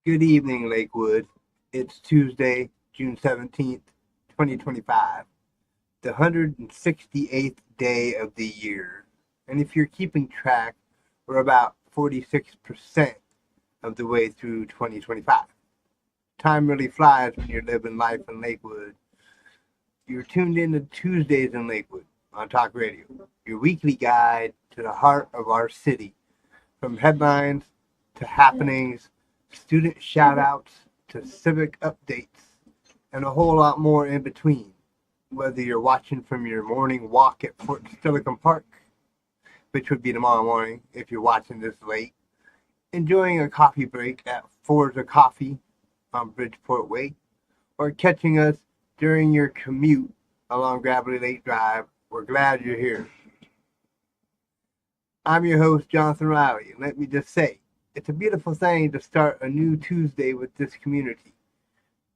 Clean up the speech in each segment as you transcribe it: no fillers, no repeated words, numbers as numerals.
Good evening, Lakewood. It's Tuesday, June 17th, 2025, the 168th day of the year. And if you're keeping track, we're about 46% of the way through 2025. Time really flies when you're living life in Lakewood. You're tuned in to Tuesdays in Lakewood on Talk Radio, your weekly guide to the heart of our city, from headlines to happenings, student shout-outs to civic updates, and a whole lot more in between. Whether you're watching from your morning walk at Fort Steilacoom Park, which would be tomorrow morning if you're watching this late, enjoying a coffee break at Forza Coffee on Bridgeport Way, or catching us during your commute along Gravelly Lake Drive, we're glad you're here. I'm your host, Jonathan Riehle, and let me just say, it's a beautiful thing to start a new Tuesday with this community.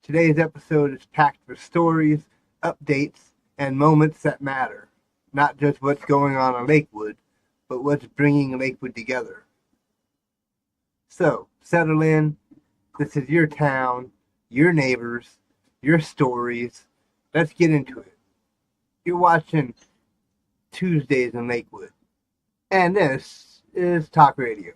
Today's episode is packed with stories, updates, and moments that matter. Not just what's going on in Lakewood, but what's bringing Lakewood together. So, settle in. This is your town, your neighbors, your stories. Let's get into it. You're watching Tuesdays in Lakewood, and this is Talk Radio.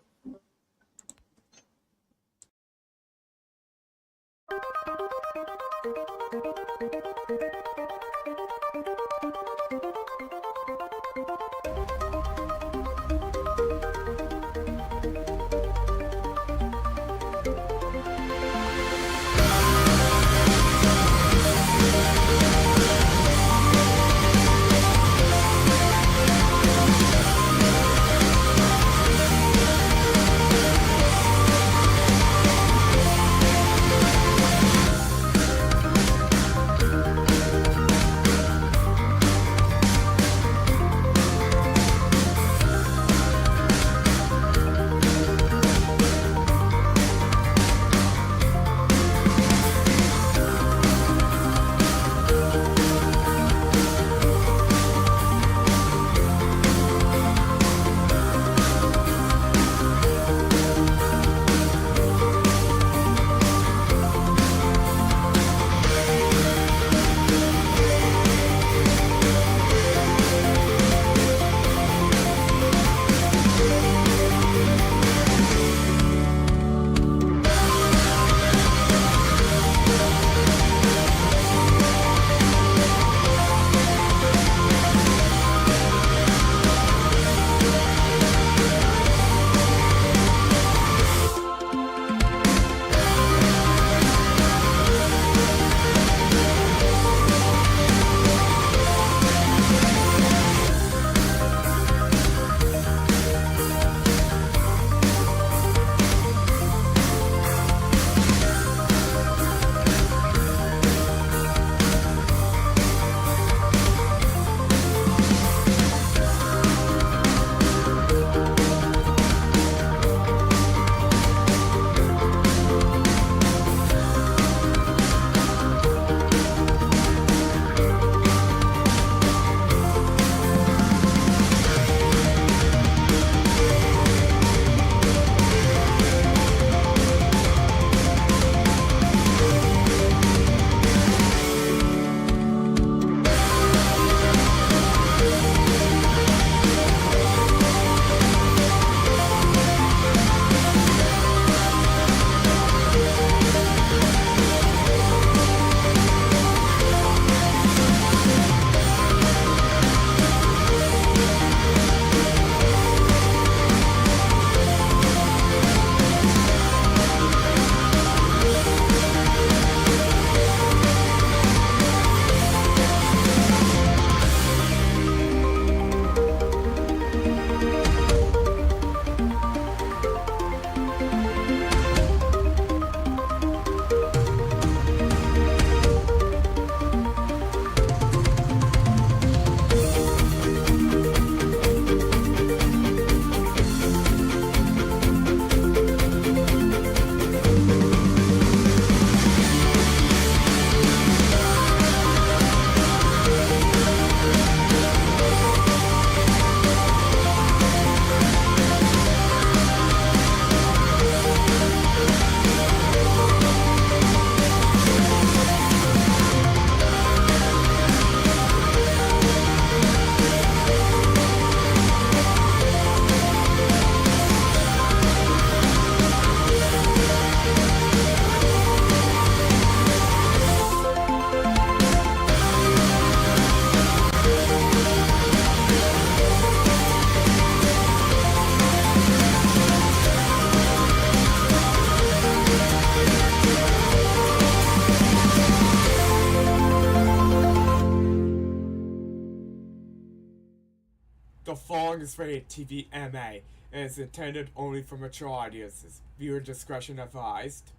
song is rated TV MA and is intended only for mature audiences. Viewer discretion advised.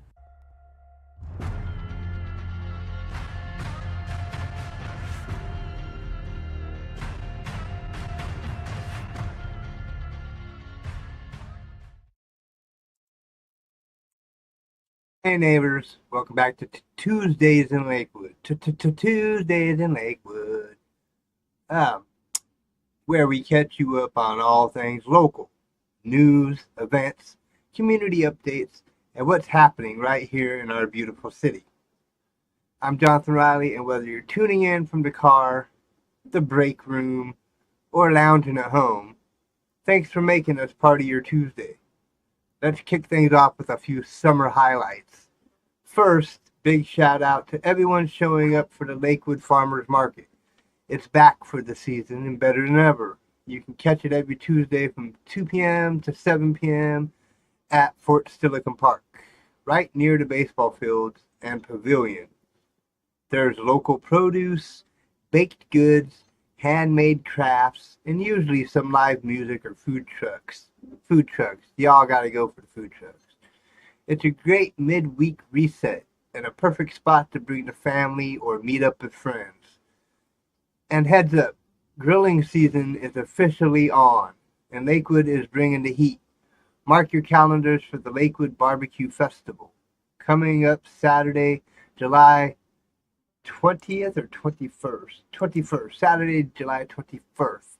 Hey neighbors, welcome back to Tuesdays in Lakewood. Tuesdays in Lakewood. Um, where we catch you up on all things local, news, events, community updates, and what's happening right here in our beautiful city. I'm Jonathan Riehle, and whether you're tuning in from the car, the break room, or lounging at home, thanks for making us part of your Tuesday. Let's kick things off with a few summer highlights. First, big shout out to everyone showing up for the Lakewood Farmers Market. It's back for the season and better than ever. You can catch it every Tuesday from 2 p.m. to 7 p.m. at Fort Steilacoom Park, right near the baseball fields and pavilion. There's local produce, baked goods, handmade crafts, and usually some live music or food trucks. Food trucks. Y'all gotta go for the food trucks. It's a great midweek reset and a perfect spot to bring the family or meet up with friends. And heads up, grilling season is officially on, and Lakewood is bringing the heat. Mark your calendars for the Lakewood Barbecue Festival, coming up Saturday, July 20th or 21st? 21st, Saturday, July 21st.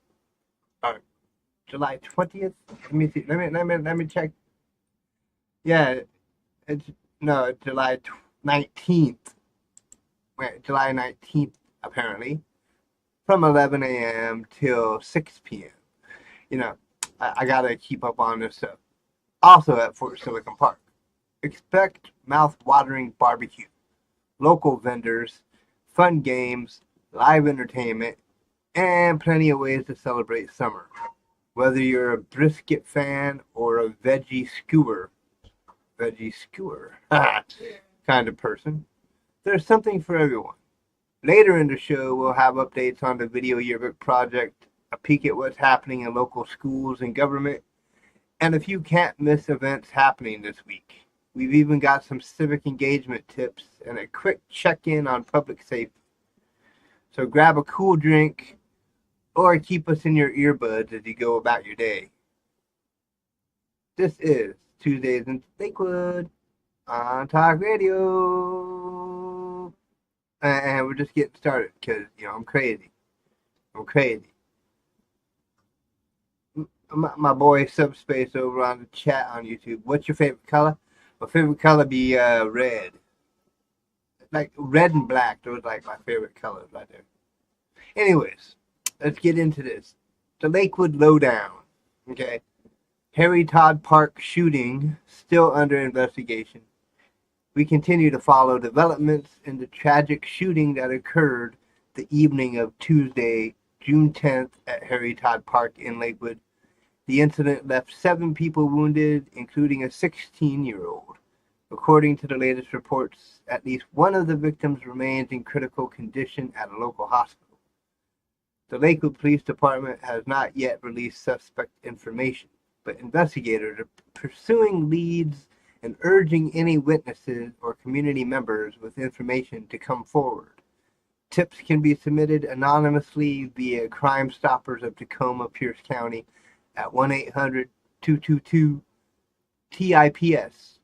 July 20th? Let me see. Let me check. Yeah, it's no, it's July 19th. Wait, July 19th apparently, from 11 a.m. till 6 p.m. You know, I gotta keep up on this stuff. Also at Fort Steilacoom Park, expect mouth-watering barbecue, local vendors, fun games, live entertainment, and plenty of ways to celebrate summer. Whether you're a brisket fan or a veggie skewer kind of person, there's something for everyone. Later in the show, we'll have updates on the Video Yearbook Project, a peek at what's happening in local schools and government, and a few can't miss events happening this week. We've even got some civic engagement tips and a quick check in on public safety. So grab a cool drink or keep us in your earbuds as you go about your day. This is Tuesdays in Lakewood on Talk Radio. And we're just getting started because, I'm crazy. I'm crazy. My boy Subspace over on the chat on YouTube. What's your favorite color? My favorite color be red. Like red and black. Those are like my favorite colors right there. Anyways, let's get into this. The Lakewood Lowdown. Okay. Harry Todd Park shooting still under investigation. We continue to follow developments in the tragic shooting that occurred the evening of Tuesday, June 10th at Harry Todd Park in Lakewood. The incident left 7 people wounded, including a 16-year-old. According to the latest reports, at least one of the victims remains in critical condition at a local hospital. The Lakewood Police Department has not yet released suspect information, but investigators are pursuing leads and urging any witnesses or community members with information to come forward. Tips can be submitted anonymously via Crime Stoppers of Tacoma, Pierce County at 1-800-222-TIPS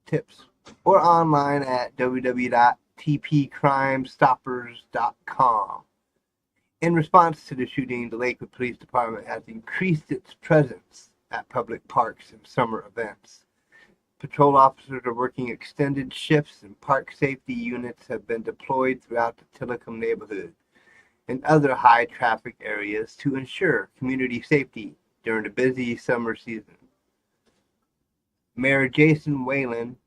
tips or online at www.tpcrimestoppers.com. In response to the shooting, the Lakewood Police Department has increased its presence at public parks and summer events. Patrol officers are working extended shifts and park safety units have been deployed throughout the Steilacoom neighborhood and other high traffic areas to ensure community safety during the busy summer season. Mayor Jason Whalen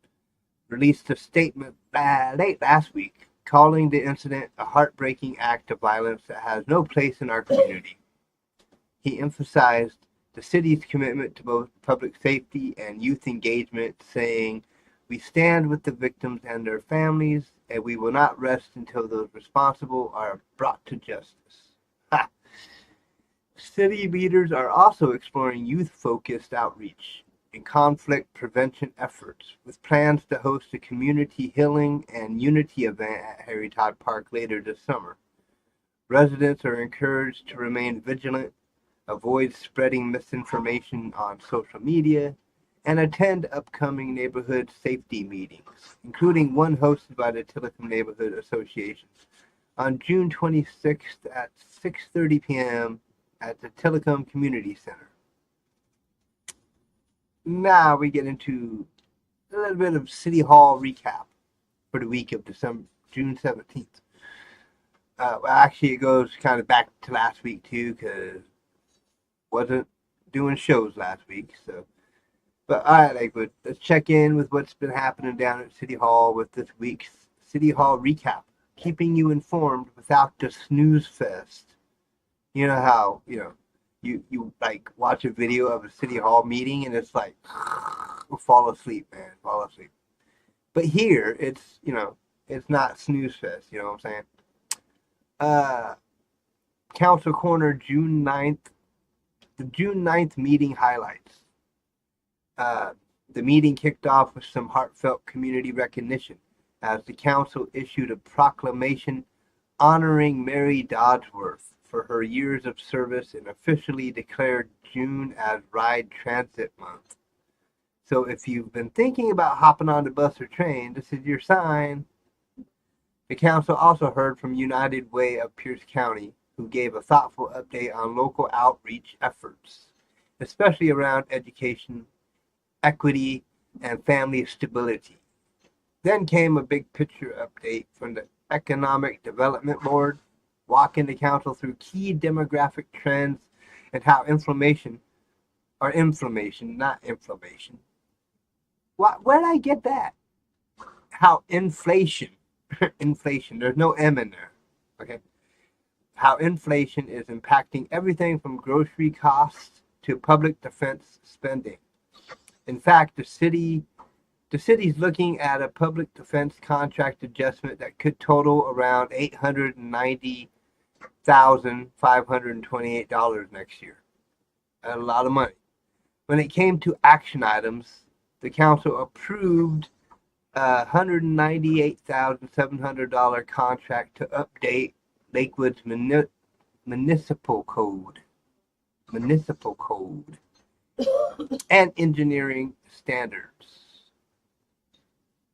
released a statement late last week calling the incident a heartbreaking act of violence that has no place in our community. He emphasized the city's commitment to both public safety and youth engagement, saying, "We stand with the victims and their families, and we will not rest until those responsible are brought to justice." Ha! City leaders are also exploring youth-focused outreach and conflict prevention efforts, with plans to host a community healing and unity event at Harry Todd Park later this summer. Residents are encouraged to remain vigilant, avoid spreading misinformation on social media, and attend upcoming neighborhood safety meetings, including one hosted by the Tillicum Neighborhood Association on June 26th at 6:30 p.m. at the Tillicum Community Center. Now we get into a little bit of City Hall recap for the week of June 17th. Well, actually, it goes kind of back to last week too, because wasn't doing shows last week. So, but all right, Lakewood, let's check in with what's been happening down at City Hall with this week's City Hall recap, keeping you informed without the snooze fest. You know how you like watch a video of a City Hall meeting and it's like fall asleep, man, fall asleep. But here, it's not snooze fest. You know what I'm saying? Council Corner June 9th, the June 9th meeting highlights. The meeting kicked off with some heartfelt community recognition as the council issued a proclamation honoring Mary Dodsworth for her years of service and officially declared June as Ride Transit Month. So if you've been thinking about hopping on the bus or train, this is your sign. The council also heard from United Way of Pierce County, who gave a thoughtful update on local outreach efforts, especially around education, equity, and family stability. Then came a big picture update from the Economic Development Board, walking the council through key demographic trends and how inflammation, not inflammation. Where'd I get that? How inflation, there's no M in there, okay? How inflation is impacting everything from grocery costs to public defense spending. In fact, the city's looking at a public defense contract adjustment that could total around $890,528 next year. A lot of money. When it came to action items, the council approved a $198,700 contract to update Lakewood's municipal code and engineering standards,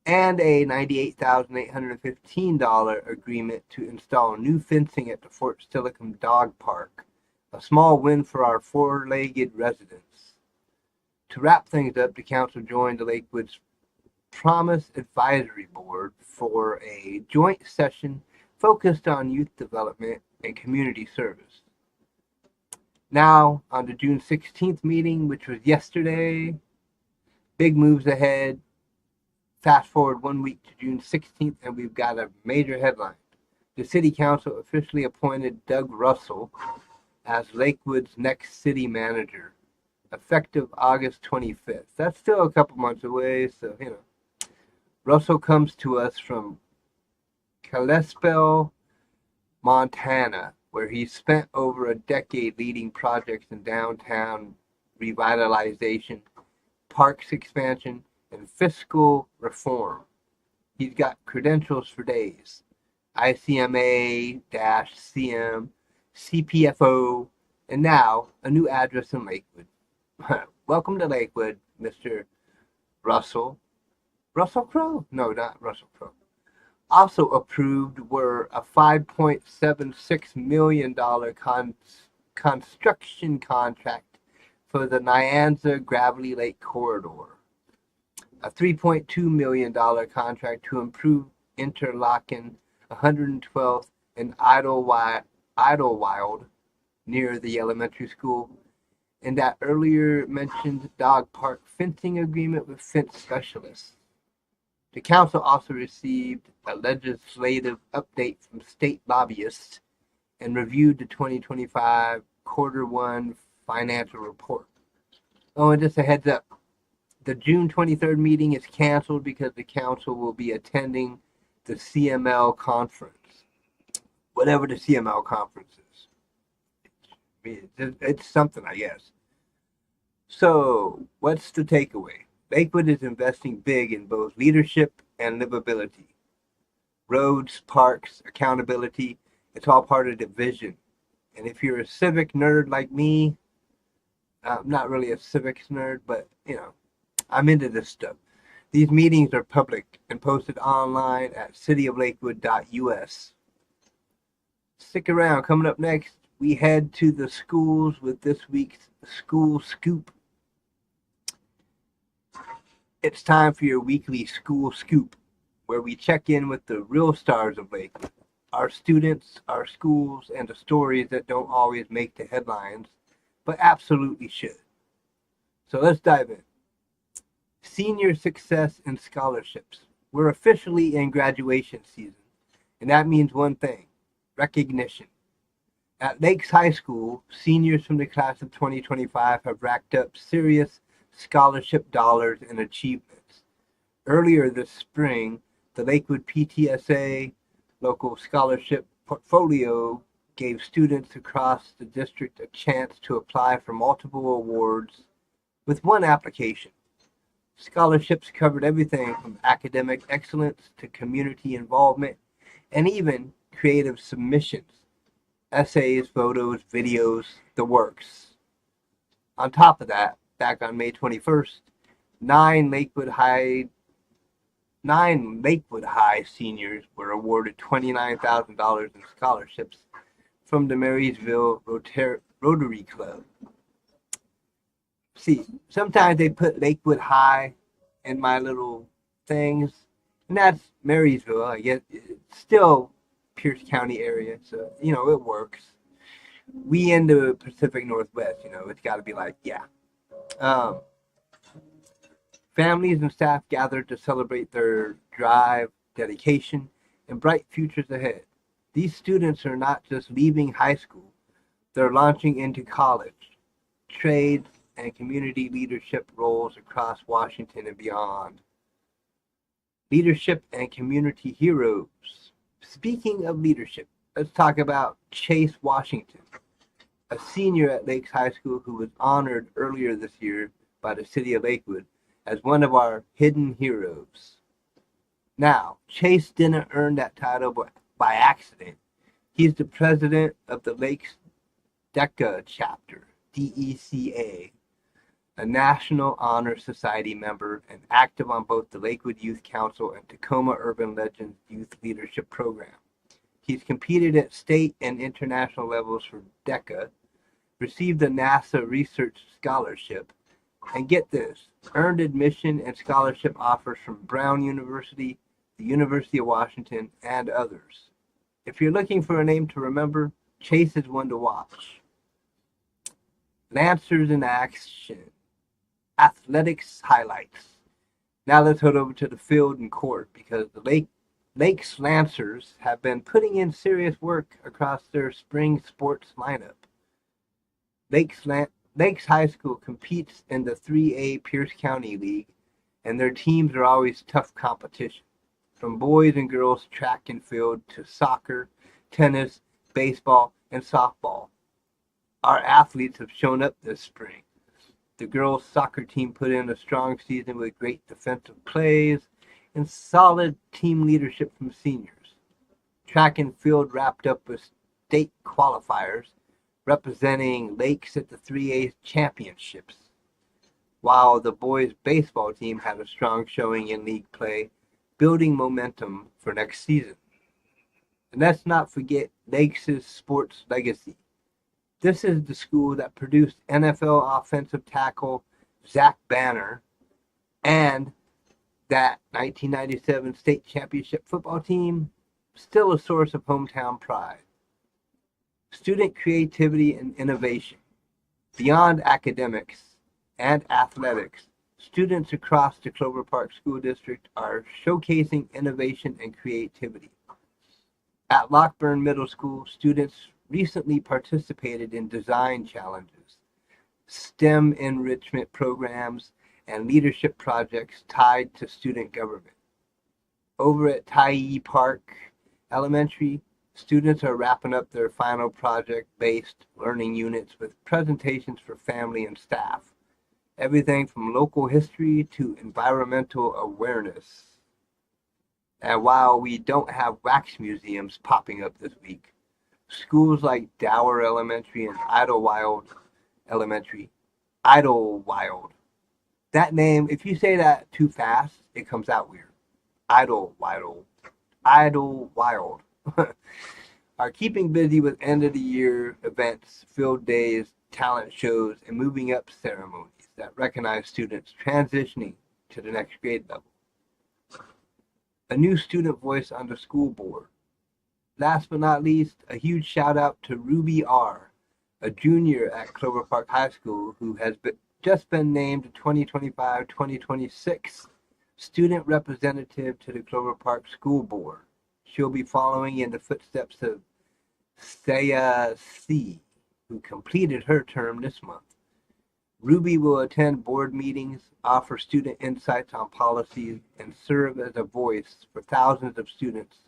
and a $98,815 agreement to install new fencing at the Fort Steilacoom Dog Park, a small win for our four-legged residents. To wrap things up, the council joined the Lakewood's Promise Advisory Board for a joint session focused on youth development and community service. Now, on the June 16th meeting, which was yesterday, big moves ahead. Fast forward 1 week to June 16th, and we've got a major headline. The City Council officially appointed Doug Russell as Lakewood's next city manager, effective August 25th. That's still a couple months away, so, Russell comes to us from Kalispell, Montana, where he spent over a decade leading projects in downtown revitalization, parks expansion, and fiscal reform. He's got credentials for days. ICMA-CM, CPFO, and now a new address in Lakewood. Welcome to Lakewood, Mr. Russell. Russell Crowe? No, not Russell Crowe. Also approved were a $5.76 million construction contract for the Nyanza Gravelly Lake Corridor, a $3.2 million contract to improve interlocking 112th and Idlewild near the elementary school, and that earlier mentioned dog park fencing agreement with fence specialists. The council also received a legislative update from state lobbyists and reviewed the 2025 Quarter 1 financial report. Oh, and just a heads up, the June 23rd meeting is canceled because the council will be attending the CML conference, whatever the CML conference is. It's something, I guess. So, what's the takeaway? Lakewood is investing big in both leadership and livability. Roads, parks, accountability, it's all part of the vision. And if you're a civic nerd like me, I'm not really a civics nerd, but I'm into this stuff. These meetings are public and posted online at cityoflakewood.us. Stick around. Coming up next, we head to the schools with this week's School Scoop. It's time for your weekly School Scoop, where we check in with the real stars of Lakewood, our students, our schools, and the stories that don't always make the headlines, but absolutely should. So let's dive in. Senior success and scholarships. We're officially in graduation season, and that means one thing: recognition. At Lakes High School, seniors from the class of 2025 have racked up serious scholarship dollars and achievements. Earlier this spring, the Lakewood PTSA local scholarship portfolio gave students across the district a chance to apply for multiple awards with one application. Scholarships covered everything from academic excellence to community involvement and even creative submissions: essays, photos, videos, the works. On top of that, back on May 21st, nine Lakewood High seniors were awarded $29,000 in scholarships from the Marysville Rotary Club. See, sometimes they put Lakewood High in my little things, and that's Marysville. I guess it's still Pierce County area, so it works. We in the Pacific Northwest, it's got to be like, yeah. Um, Families and staff gathered to celebrate their drive, dedication, and bright futures ahead. These students are not just leaving high school, they're launching into college, trades, and community leadership roles across Washington and beyond. Leadership and community heroes. Speaking of leadership, let's talk about Chase Washington, a senior at Lakes High School who was honored earlier this year by the city of Lakewood as one of our hidden heroes. Now, Chase didn't earn that title by accident. He's the president of the Lakes DECA chapter, DECA, a National Honor Society member and active on both the Lakewood Youth Council and Tacoma Urban Legends Youth Leadership Program. He's competed at state and international levels for DECA, received a NASA research scholarship, and get this, earned admission and scholarship offers from Brown University, the University of Washington, and others. If you're looking for a name to remember, Chase is one to watch. Lancers in action. Athletics highlights. Now let's head over to the field and court because the Lakes Lancers have been putting in serious work across their spring sports lineup. Lakes High School competes in the 3A Pierce County League, and their teams are always tough competition. From boys and girls track and field to soccer, tennis, baseball, and softball. Our athletes have shown up this spring. The girls' soccer team put in a strong season with great defensive plays and solid team leadership from seniors. Track and field wrapped up with state qualifiers representing Lakes at the 3A championships, while the boys' baseball team had a strong showing in league play, building momentum for next season. And let's not forget Lakes' sports legacy. This is the school that produced NFL offensive tackle Zach Banner and that 1997 state championship football team, still a source of hometown pride. Student creativity and innovation. Beyond academics and athletics, students across the Clover Park School District are showcasing innovation and creativity. At Lockburn Middle School, students recently participated in design challenges, STEM enrichment programs, and leadership projects tied to student government. Over at Tyee Park Elementary, Students are wrapping up their final project-based learning units with presentations for family and staff. Everything from local history to environmental awareness. And while we don't have wax museums popping up this week, schools like Dower Elementary and Elementary, Idlewild. That name, if you say that too fast, it comes out weird. Idlewild. Idlewild. Are keeping busy with end of the year events, field days, talent shows, and moving up ceremonies that recognize students transitioning to the next grade level. A new student voice on the school board. Last but not least, a huge shout out to Ruby R., a junior at Clover Park High School who has just been named 2025-2026 student representative to the Clover Park School Board. She'll be following in the footsteps of Saya C., who completed her term this month. Ruby will attend board meetings, offer student insights on policies, and serve as a voice for thousands of students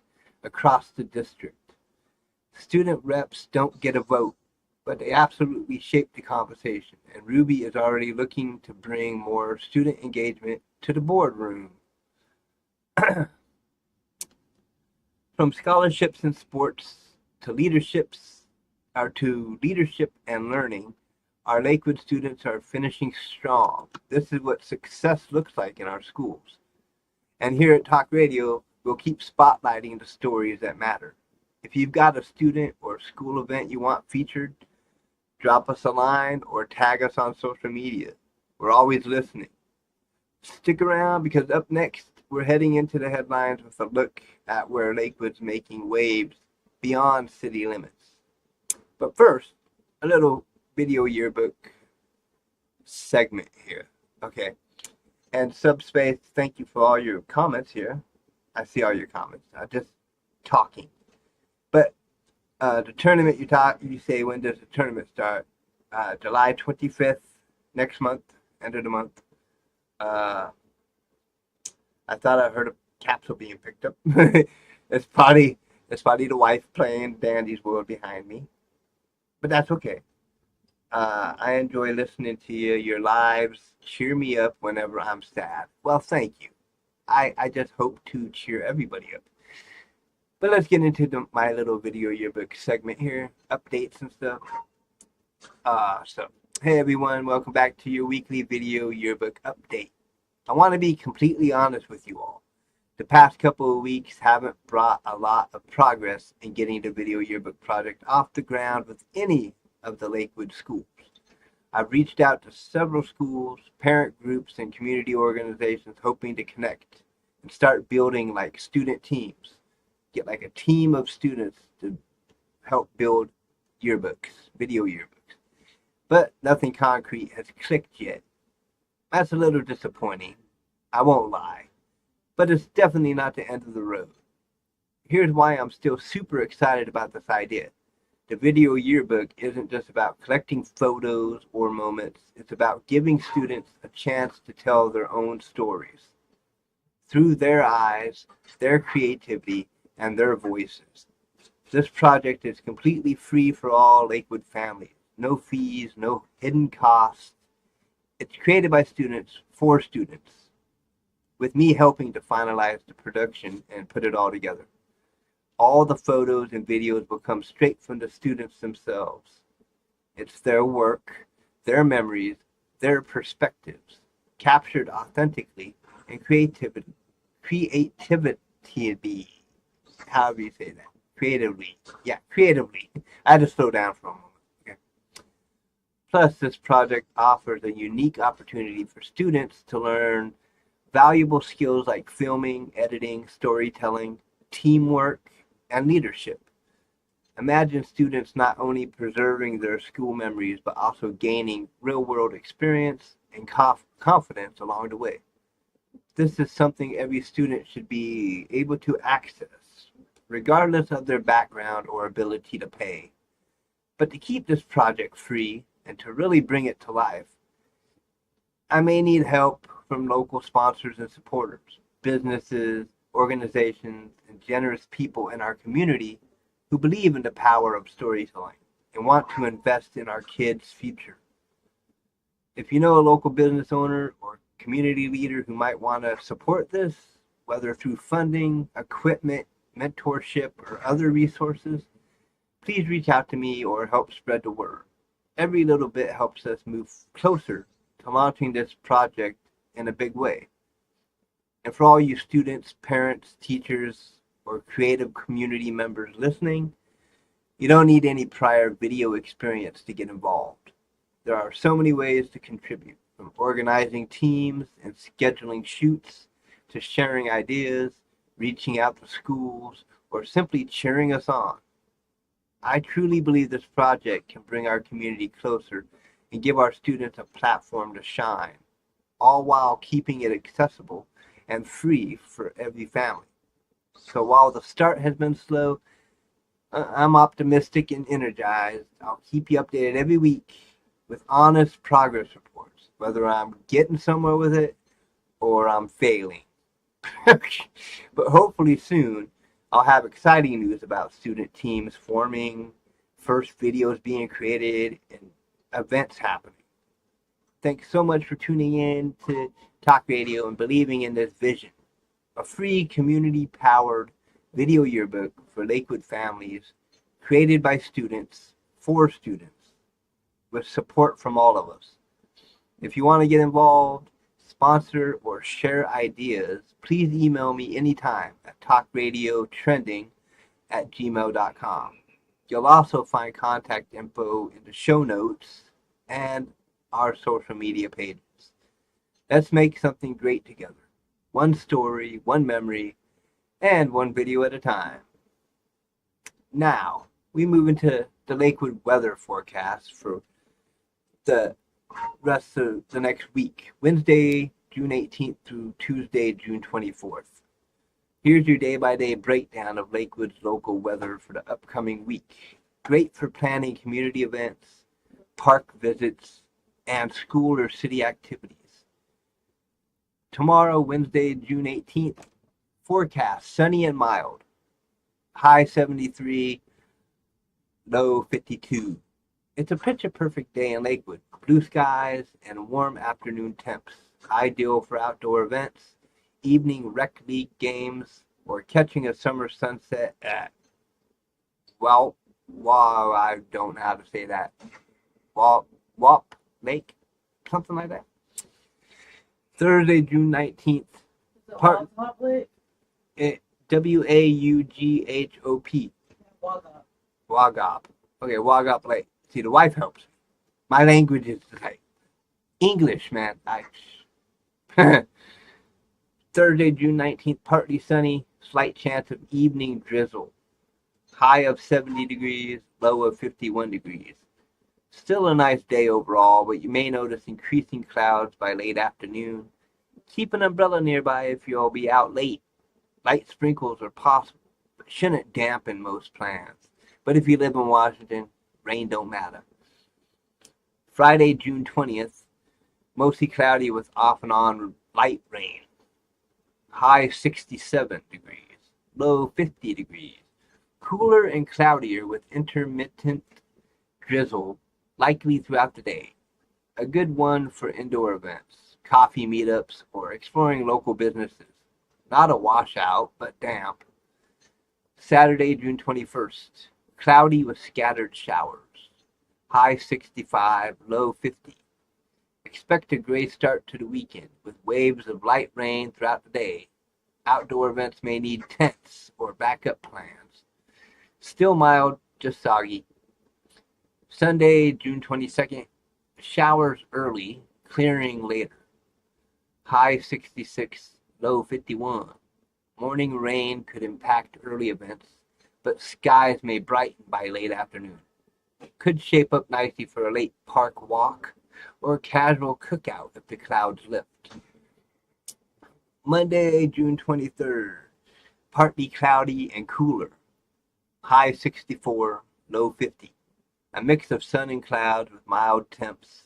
across the district. Student reps don't get a vote, but they absolutely shape the conversation, and Ruby is already looking to bring more student engagement to the boardroom. From scholarships in sports to leadership and learning, our Lakewood students are finishing strong. This is what success looks like in our schools. And here at Talk Radio, we'll keep spotlighting the stories that matter. If you've got a student or school event you want featured, drop us a line or tag us on social media. We're always listening. Stick around because up next, we're heading into the headlines with a look at where Lakewood's making waves beyond city limits. But first, a little video yearbook segment here. Okay. And Subspace, thank you for all your comments here. I see all your comments. I'm just talking. But the tournament you say, when does the tournament start? July 25th, next month, end of the month. I thought I heard a capsule being picked up. It's probably the wife playing Dandy's World behind me. But that's okay. I enjoy listening to you. Your lives cheer me up whenever I'm sad. Well, thank you. I just hope to cheer everybody up. But let's get into my little video yearbook segment here. Updates and stuff. Hey everyone, welcome back to your weekly video yearbook update. I want to be completely honest with you all. The past couple of weeks haven't brought a lot of progress in getting the video yearbook project off the ground with any of the Lakewood schools. I've reached out to several schools, parent groups, and community organizations hoping to connect and start building like student teams. Get like a team of students to help build yearbooks, video yearbooks. But nothing concrete has clicked yet. That's a little disappointing, I won't lie, but it's definitely not the end of the road. Here's why I'm still super excited about this idea. The video yearbook isn't just about collecting photos or moments, it's about giving students a chance to tell their own stories through their eyes, their creativity, and their voices. This project is completely free for all Lakewood families. No fees, no hidden costs. It's created by students for students, with me helping to finalize the production and put it all together. All the photos and videos will come straight from the students themselves. It's their work, their memories, their perspectives, captured authentically and creativity, however you say that, creatively. I had to slow down for a moment. Okay. Plus, this project offers a unique opportunity for students to learn valuable skills like filming, editing, storytelling, teamwork, and leadership. Imagine students not only preserving their school memories, but also gaining real-world experience and confidence along the way. This is something every student should be able to access, regardless of their background or ability to pay. But to keep this project free and to really bring it to life, I may need help from local sponsors and supporters, businesses, organizations, and generous people in our community who believe in the power of storytelling and want to invest in our kids' future. If you know a local business owner or community leader who might want to support this, whether through funding, equipment, mentorship, or other resources, please reach out to me or help spread the word. Every little bit helps us move closer to launching this project in a big way. And for all you students, parents, teachers, or creative community members listening, you don't need any prior video experience to get involved. There are so many ways to contribute, from organizing teams and scheduling shoots to sharing ideas, reaching out to schools, or simply cheering us on. I truly believe this project can bring our community closer and give our students a platform to shine, all while keeping it accessible and free for every family. So while the start has been slow, I'm optimistic and energized. I'll keep you updated every week with honest progress reports, whether I'm getting somewhere with it or I'm failing. But hopefully soon, I'll have exciting news about student teams forming, first videos being created, and events happening. Thanks so much for tuning in to Talk Radio and believing in this vision. A free community-powered video yearbook for Lakewood families, created by students, for students, with support from all of us. If you want to get involved, sponsor, or share ideas, please email me anytime at talkradiotrending@gmail.com. You'll also find contact info in the show notes and our social media pages. Let's make something great together. One story, one memory, and one video at a time. Now, we move into the Lakewood weather forecast for the rest of the next week, Wednesday, June 18th through Tuesday, June 24th. Here's your day-by-day breakdown of Lakewood's local weather for the upcoming week. Great for planning community events, park visits, and school or city activities. Tomorrow, Wednesday, June 18th, forecast sunny and mild. High 73, low 52. It's a picture-perfect day in Lakewood. Blue skies and warm afternoon temps. Ideal for outdoor events, evening rec league games, or catching a summer sunset at, well, I don't know how to say that. Wap Lake? Something like that. Thursday, June 19th. Part Waughop. Waughop. Okay, Waughop Lake. See, the wife helps. My language is like English, man. Thursday, June 19th, partly sunny, slight chance of evening drizzle. High of 70 degrees, low of 51 degrees. Still a nice day overall, but you may notice increasing clouds by late afternoon. Keep an umbrella nearby if you'll be out late. Light sprinkles are possible, but shouldn't dampen most plans. But if you live in Washington, rain don't matter. Friday, June 20th, mostly cloudy with off and on light rain. High 67 degrees, low 50 degrees. Cooler and cloudier with intermittent drizzle likely throughout the day. A good one for indoor events, coffee meetups, or exploring local businesses. Not a washout, but damp. Saturday, June 21st, cloudy with scattered showers. High 65, low 50. Expect a gray start to the weekend with waves of light rain throughout the day. Outdoor events may need tents or backup plans. Still mild, just soggy. Sunday, June 22nd, showers early, clearing later. High 66, low 51. Morning rain could impact early events, but skies may brighten by late afternoon. Could shape up nicely for a late park walk or a casual cookout if the clouds lift. Monday, June 23rd, partly cloudy and cooler. High 64, low 50. A mix of sun and clouds with mild temps.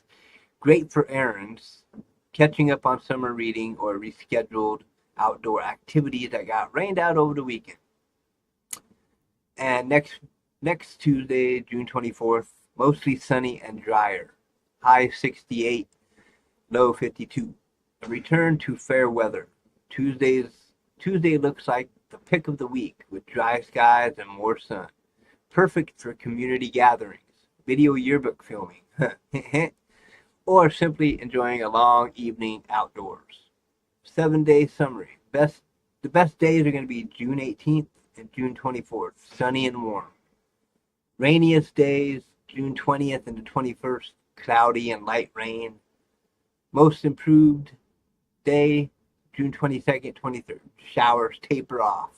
Great for errands, catching up on summer reading, or rescheduled outdoor activities that got rained out over the weekend. And next Next Tuesday, June 24th, mostly sunny and drier. High 68, low 52. A return to fair weather. Tuesday looks like the pick of the week with dry skies and more sun. Perfect for community gatherings, video yearbook filming, or simply enjoying a long evening outdoors. 7 day summary. The best days are going to be June 18th and June 24th, sunny and warm. Rainiest days, June 20th and the 21st, cloudy and light rain. Most improved day, June 22nd, 23rd, showers taper off.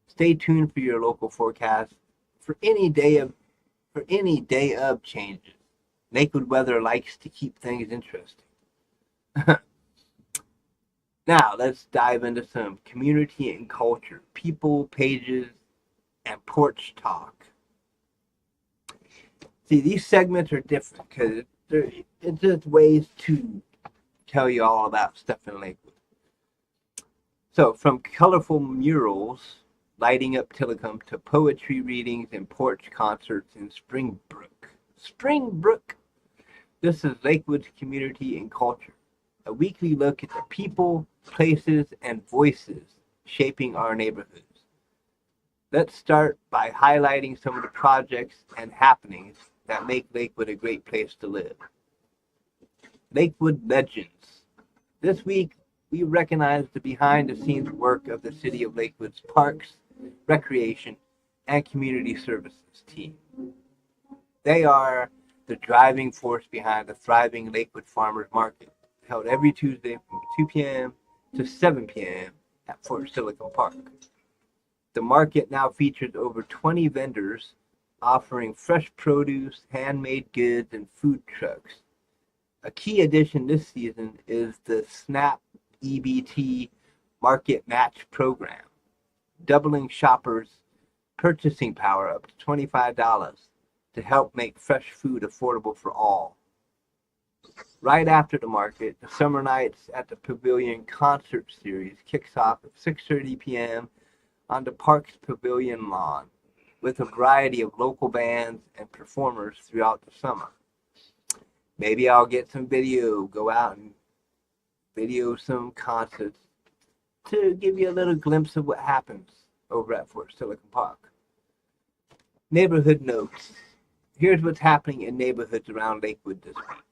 Stay tuned for your local forecast for any day of changes. Lakewood weather likes to keep things interesting. Now, let's dive into some community and culture, people, pages, and porch talk. See, these segments are different because it's just ways to tell you all about stuff in Lakewood. So, from colorful murals lighting up Tillicum to poetry readings and porch concerts in Springbrook. Springbrook! This is Lakewood's community and culture. A weekly look at the people, places, and voices shaping our neighborhoods. Let's start by highlighting some of the projects and happenings that make Lakewood a great place to live. Lakewood Legends. This week, we recognize the behind-the-scenes work of the City of Lakewood's Parks, Recreation, and Community Services team. They are the driving force behind the thriving Lakewood Farmers Market, held every Tuesday from 2 p.m. to 7 p.m. at Fort Silicon Park. The market now features over 20 vendors offering fresh produce, handmade goods, and food trucks. A key addition this season is the SNAP EBT Market Match Program, doubling shoppers' purchasing power up to $25 to help make fresh food affordable for all. Right after the market, the Summer Nights at the Pavilion concert series kicks off at 6:30 p.m. on the park's pavilion lawn, with a variety of local bands and performers throughout the summer. Maybe I'll get some video, go out and video some concerts to give you a little glimpse of what happens over at Fort Silicon Park. Neighborhood notes. Here's what's happening in neighborhoods around Lakewood this week.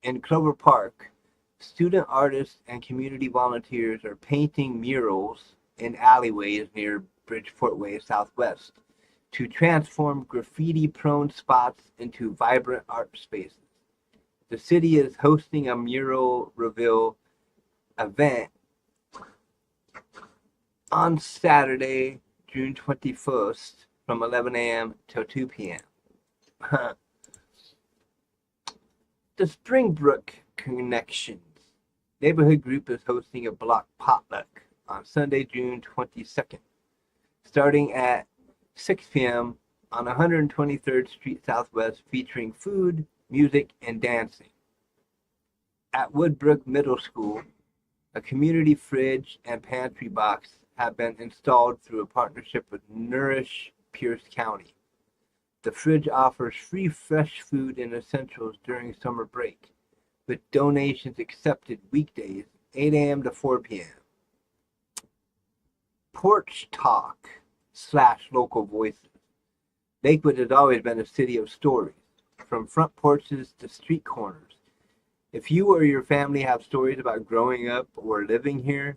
In Clover Park, student artists and community volunteers are painting murals in alleyways near Bridgeport Way Southwest to transform graffiti-prone spots into vibrant art spaces. The city is hosting a mural reveal event on Saturday, June 21st from 11 a.m. till 2 p.m. The Springbrook Connections neighborhood group is hosting a block potluck on Sunday, June 22nd, starting at 6 p.m. on 123rd Street Southwest, featuring food, music, and dancing. At Woodbrook Middle School, a community fridge and pantry box have been installed through a partnership with Nourish Pierce County. The fridge offers free fresh food and essentials during summer break, with donations accepted weekdays, 8 a.m. to 4 p.m. Porch Talk / local voices. Lakewood has always been a city of stories, from front porches to street corners. If you or your family have stories about growing up or living here,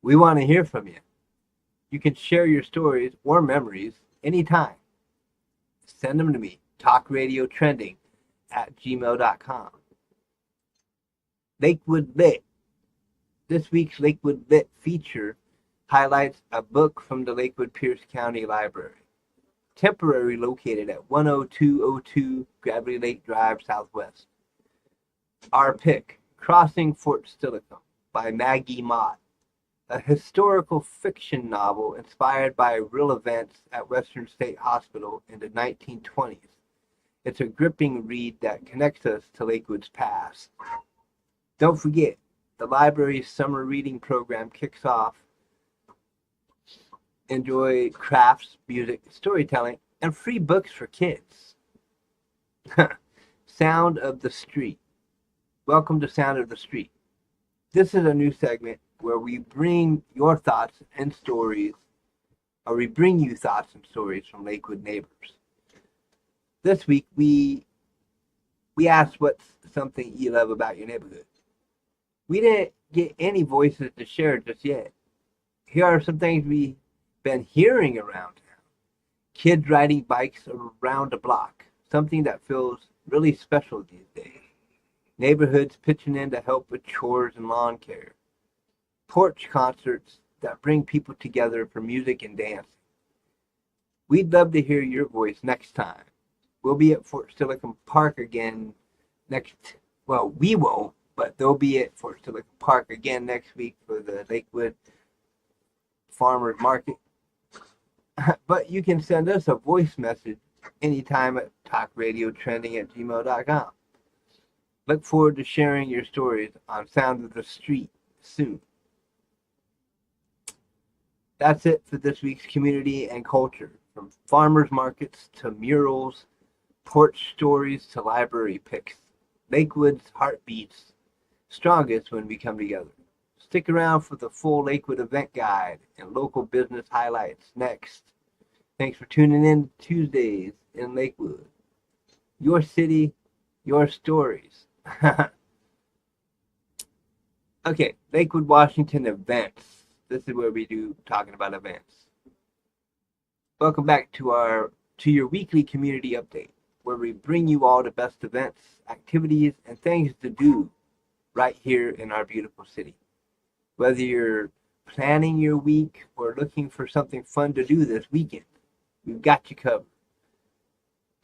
we want to hear from you. You can share your stories or memories anytime. Send them to me, talkradiotrending@gmail.com. Lakewood Lit. This week's Lakewood Lit feature highlights a book from the Lakewood Pierce County Library, temporarily located at 10202 Gravity Lake Drive Southwest. Our pick, Crossing Fort Steilacoom by Maggie Mott, a historical fiction novel inspired by real events at Western State Hospital in the 1920s. It's a gripping read that connects us to Lakewood's past. Don't forget, the library's summer reading program kicks off enjoy crafts, music, storytelling, and free books for kids. Sound of the Street. Welcome to Sound of the Street. This is a new segment where we bring your thoughts and stories, or we bring you thoughts and stories from Lakewood neighbors. This week we asked what's something you love about your neighborhood. We didn't get any voices to share just yet. Here are some things we've been hearing around town. Kids riding bikes around the block, something that feels really special these days. Neighborhoods pitching in to help with chores and lawn care. Porch concerts that bring people together for music and dancing. We'd love to hear your voice next time. We'll be at Fort Silicon Park again we won't, but they'll be at Fort Silicon Park again next week for the Lakewood Farmers Market. But you can send us a voice message anytime at talkradiotrending@gmail.com. Look forward to sharing your stories on Sound of the Street soon. That's it for this week's community and culture. From farmers markets to murals, porch stories to library picks. Lakewood's heartbeats strongest when we come together. Stick around for the full Lakewood event guide and local business highlights next. Thanks for tuning in Tuesdays in Lakewood. Your city, your stories. Okay, Lakewood, Washington events. This is where we do talking about events. Welcome back to your weekly community update, where we bring you all the best events, activities, and things to do right here in our beautiful city. Whether you're planning your week or looking for something fun to do this weekend, we've got you covered.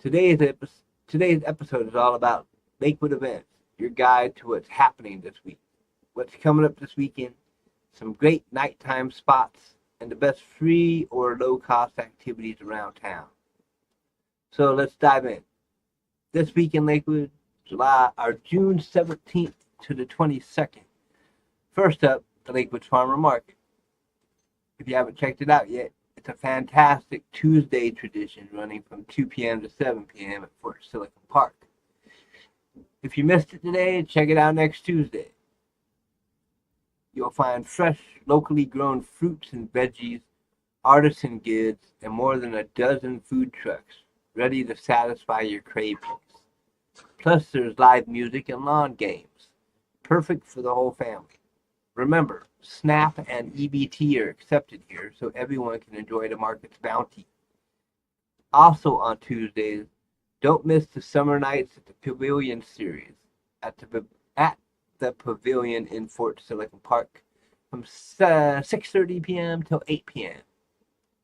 Today's episode is all about Lakewood events, your guide to what's happening this week, what's coming up this weekend, some great nighttime spots, and the best free or low-cost activities around town. So let's dive in. This week in Lakewood, June 17th to the 22nd. First up, the Lakewood Farmer Market. If you haven't checked it out yet, it's a fantastic Tuesday tradition running from 2 p.m. to 7 p.m. at Fort Silicon Park. If you missed it today, check it out next Tuesday. You'll find fresh, locally grown fruits and veggies, artisan goods, and more than a dozen food trucks ready to satisfy your cravings. Plus, there's live music and lawn games, perfect for the whole family. Remember, SNAP and EBT are accepted here, so everyone can enjoy the market's bounty. Also on Tuesdays, don't miss the Summer Nights at the Pavilion series at the Pavilion in Fort Silicon Park from 6:30 p.m. till 8 p.m.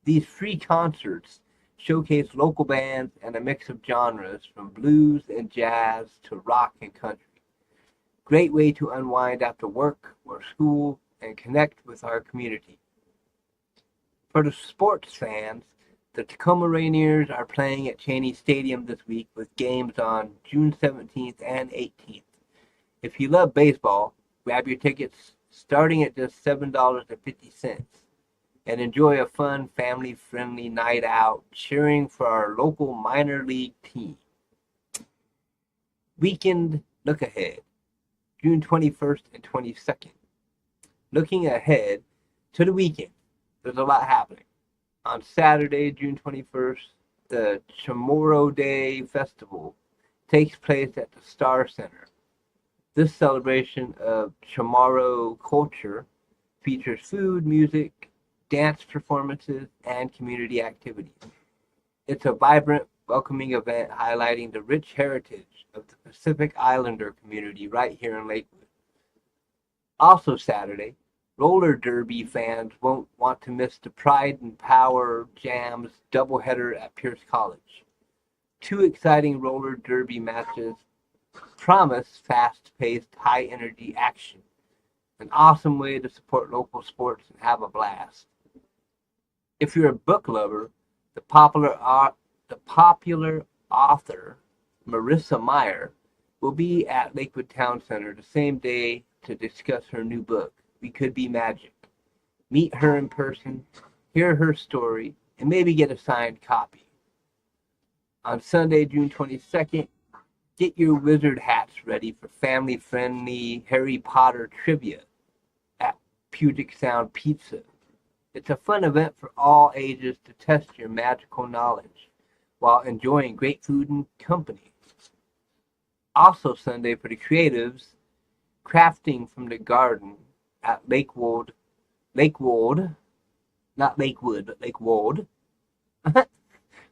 These free concerts showcase local bands and a mix of genres from blues and jazz to rock and country. Great way to unwind after work or school and connect with our community. For the sports fans, the Tacoma Rainiers are playing at Cheney Stadium this week with games on June 17th and 18th. If you love baseball, grab your tickets starting at just $7.50 and enjoy a fun, family-friendly night out cheering for our local minor league team. Weekend look ahead, June 21st and 22nd. Looking ahead to the weekend, there's a lot happening. On Saturday, June 21st, the Chamorro Day Festival takes place at the Star Center. This celebration of Chamorro culture features food, music, dance performances, and community activities. It's a vibrant, welcoming event highlighting the rich heritage of the Pacific Islander community right here in Lakewood. Also Saturday, roller derby fans won't want to miss the Pride and Power Jams doubleheader at Pierce College. Two exciting roller derby matches promise fast-paced, high-energy action. An awesome way to support local sports and have a blast. If you're a book lover, the popular author Marissa Meyer will be at Lakewood Town Center the same day to discuss her new book, We Could Be Magic. Meet her in person, hear her story, and maybe get a signed copy. On Sunday, June 22nd, get your wizard hats ready for family-friendly Harry Potter trivia at Puget Sound Pizza. It's a fun event for all ages to test your magical knowledge while enjoying great food and company. Also Sunday for the creatives, crafting from the garden at Lakewood, not Lakewood, but Lakewood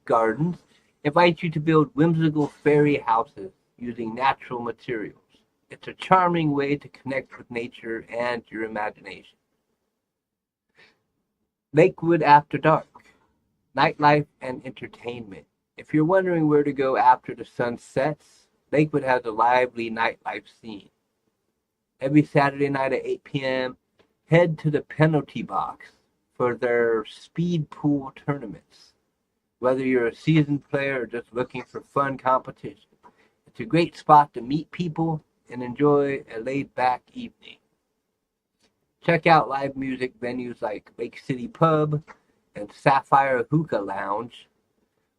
Gardens invite you to build whimsical fairy houses using natural materials. It's a charming way to connect with nature and your imagination. Lakewood After Dark, nightlife and entertainment. If you're wondering where to go after the sun sets, Lakewood has a lively nightlife scene. Every Saturday night at 8 p.m., head to the penalty box for their speed pool tournaments. Whether you're a seasoned player or just looking for fun competition, it's a great spot to meet people and enjoy a laid-back evening. Check out live music venues like Lake City Pub and Sapphire Hookah Lounge,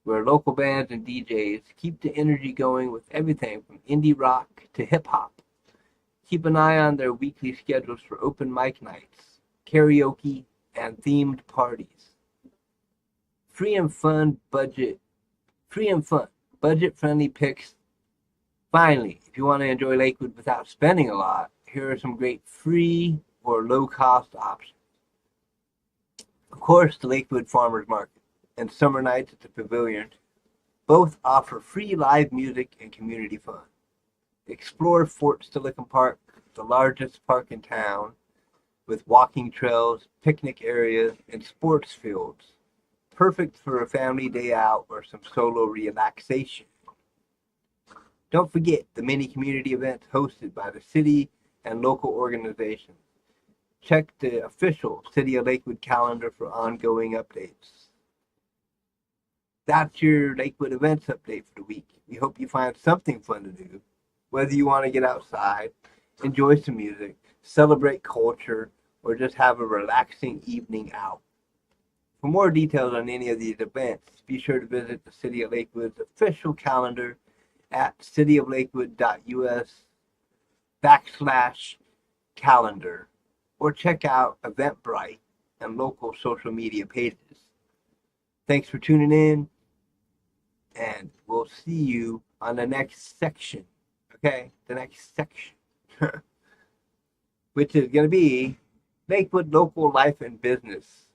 where local bands and DJs keep the energy going with everything from indie rock to hip-hop. Keep an eye on their weekly schedules for open mic nights, karaoke, and themed parties. Free and fun, budget-friendly picks. Finally, if you want to enjoy Lakewood without spending a lot, here are some great free or low-cost options. Of course, the Lakewood Farmers Market and summer nights at the Pavilion both offer free live music and community fun. Explore Fort Silicon Park, the largest park in town, with walking trails, picnic areas, and sports fields. Perfect for a family day out or some solo relaxation. Don't forget the many community events hosted by the city and local organizations. Check the official City of Lakewood calendar for ongoing updates. That's your Lakewood events update for the week. We hope you find something fun to do. Whether you want to get outside, enjoy some music, celebrate culture, or just have a relaxing evening out. For more details on any of these events, be sure to visit the City of Lakewood's official calendar at cityoflakewood.us/calendar, or check out Eventbrite and local social media pages. Thanks for tuning in, and we'll see you on the next section. Okay, the next section, which is going to be Lakewood Local Life and Business.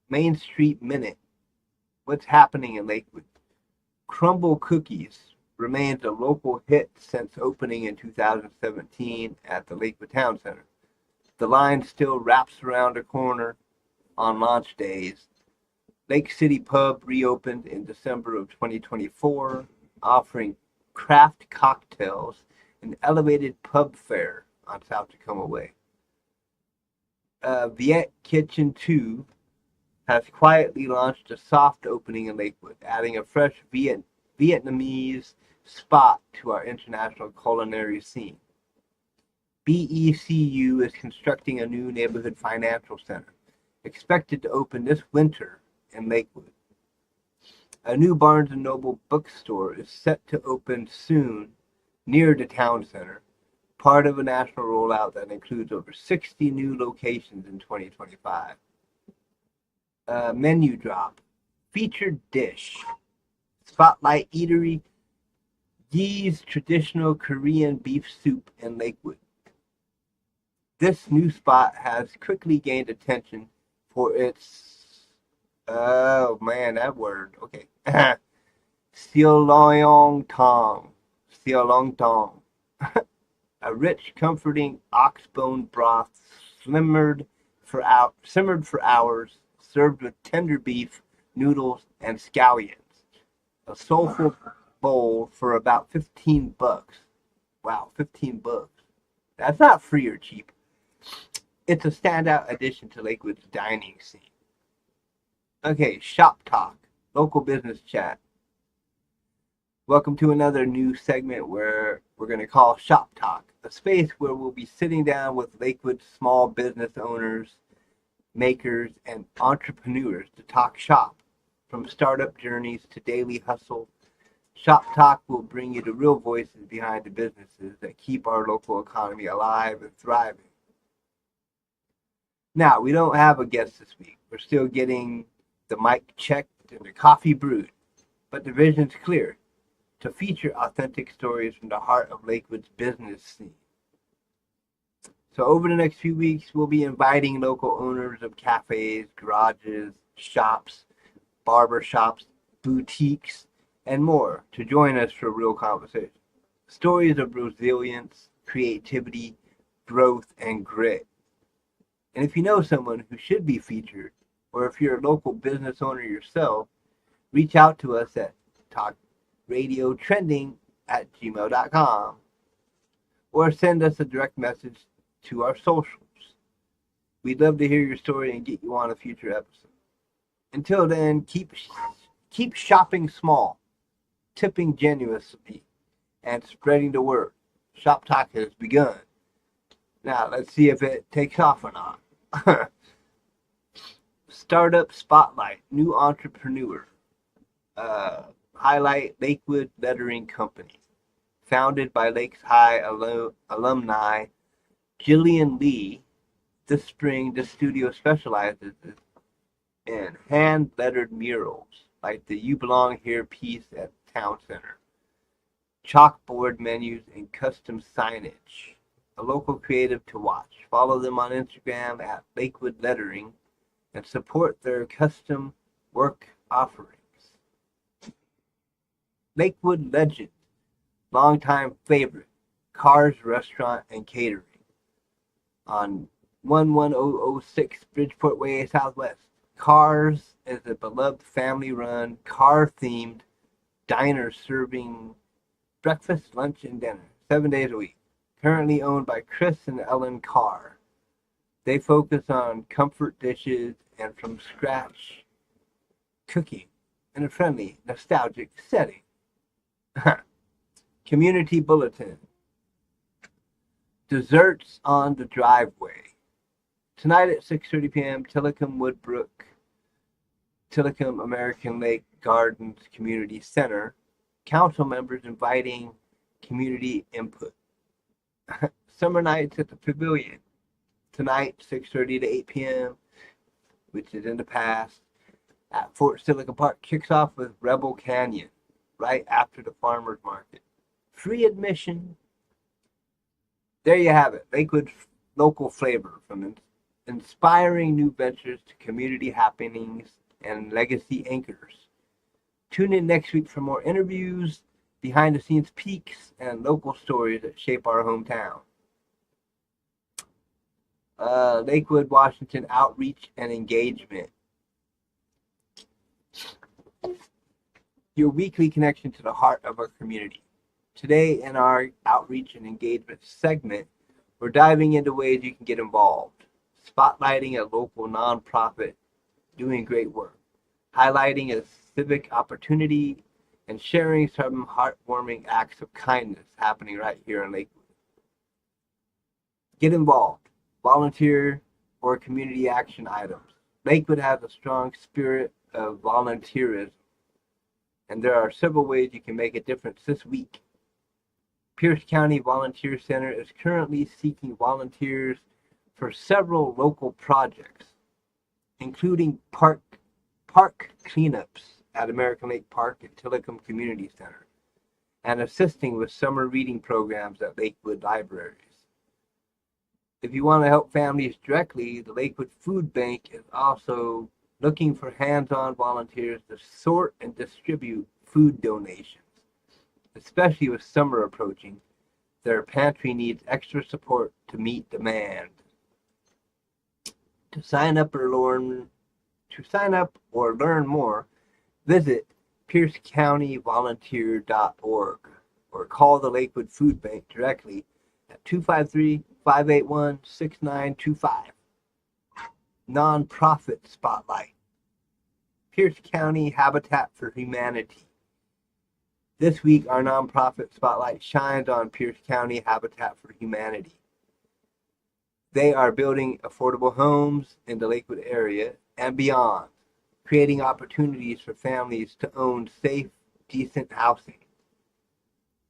Main Street Minute. What's happening in Lakewood? Crumble Cookies remains a local hit since opening in 2017 at the Lakewood Town Center. The line still wraps around a corner on launch days. Lake City Pub reopened in December of 2024, offering craft cocktails and elevated pub fare on South Tacoma Way. Viet Kitchen 2 has quietly launched a soft opening in Lakewood, adding a fresh Vietnamese spot to our international culinary scene. BECU is constructing a new neighborhood financial center, expected to open this winter in Lakewood. A new Barnes & Noble bookstore is set to open soon near the town center, part of a national rollout that includes over 60 new locations in 2025. Menu drop. Featured dish. Spotlight Eatery. Yee's traditional Korean beef soup in Lakewood. This new spot has quickly gained attention for its, oh man, that word, okay. Siolong Tong. A rich, comforting oxbone broth simmered for hours, served with tender beef, noodles, and scallions. A soulful bowl for about $15. Wow, $15. That's not free or cheap. It's a standout addition to Lakewood's dining scene. Okay, Shop Talk, local business chat. Welcome to another new segment where we're going to call Shop Talk, a space where we'll be sitting down with Lakewood small business owners makers, and entrepreneurs to talk shop. From startup journeys to daily hustle, Shop Talk will bring you the real voices behind the businesses that keep our local economy alive and thriving. Now, we don't have a guest this week. We're still getting the mic checked and the coffee brewed, but the vision's clear to feature authentic stories from the heart of Lakewood's business scene. So over the next few weeks, we'll be inviting local owners of cafes, garages, shops, barber shops, boutiques, and more to join us for a real conversation. Stories of resilience, creativity, growth, and grit. And if you know someone who should be featured, or if you're a local business owner yourself, reach out to us at talkradiotrending@gmail.com or send us a direct message to our socials. We'd love to hear your story and get you on a future episode. Until then, keep shopping small, tipping generously, and spreading the word. Shop Talk has begun. Now, let's see if it takes off or not. Startup Spotlight, new entrepreneur. Highlight Lakewood Lettering Company. Founded by Lakes High alumni Jillian Lee, this spring the studio specializes in hand-lettered murals like the You Belong Here piece at Town Center, chalkboard menus, and custom signage. A local creative to watch. Follow them on Instagram at Lakewood Lettering and support their custom work offerings. Lakewood Legend, longtime favorite, Cars Restaurant and Catering on 11006 Bridgeport Way Southwest. Cars is a beloved family-run, car-themed diner serving breakfast, lunch, and dinner 7 days a week. Currently owned by Chris and Ellen Carr. They focus on comfort dishes and from scratch cooking in a friendly, nostalgic setting. Community Bulletin. Desserts on the Driveway. Tonight at 6:30 p.m., Tillicum Woodbrook, Tillicum American Lake Gardens Community Center. Council members inviting community input. Summer nights at the Pavilion. Tonight, 6:30 to 8 p.m., which is in the past, at Fort Silicon Park, kicks off with Rebel Canyon, right after the farmers market. Free admission. There you have it. Lakewood's local flavor, from inspiring new ventures to community happenings and legacy anchors. Tune in next week for more interviews, behind-the-scenes peeks, and local stories that shape our hometown. Lakewood, Washington Outreach and Engagement. Your weekly connection to the heart of our community. Today in our Outreach and Engagement segment, we're diving into ways you can get involved, spotlighting a local nonprofit doing great work, highlighting a civic opportunity, and sharing some heartwarming acts of kindness happening right here in Lakewood. Get involved, volunteer, or community action items. Lakewood has a strong spirit of volunteerism, and there are several ways you can make a difference this week. Pierce County Volunteer Center is currently seeking volunteers for several local projects, including park cleanups at American Lake Park and Tillicum Community Center, and assisting with summer reading programs at Lakewood libraries. If you want to help families directly, the Lakewood Food Bank is also looking for hands-on volunteers to sort and distribute food donations. Especially with summer approaching, their pantry needs extra support to meet demand. To sign up or learn more, visit piercecountyvolunteer.org or call the Lakewood Food Bank directly at 253-581-6925. Nonprofit Spotlight. Pierce County Habitat for Humanity. This week, our nonprofit spotlight shines on Pierce County Habitat for Humanity. They are building affordable homes in the Lakewood area and beyond, creating opportunities for families to own safe, decent housing.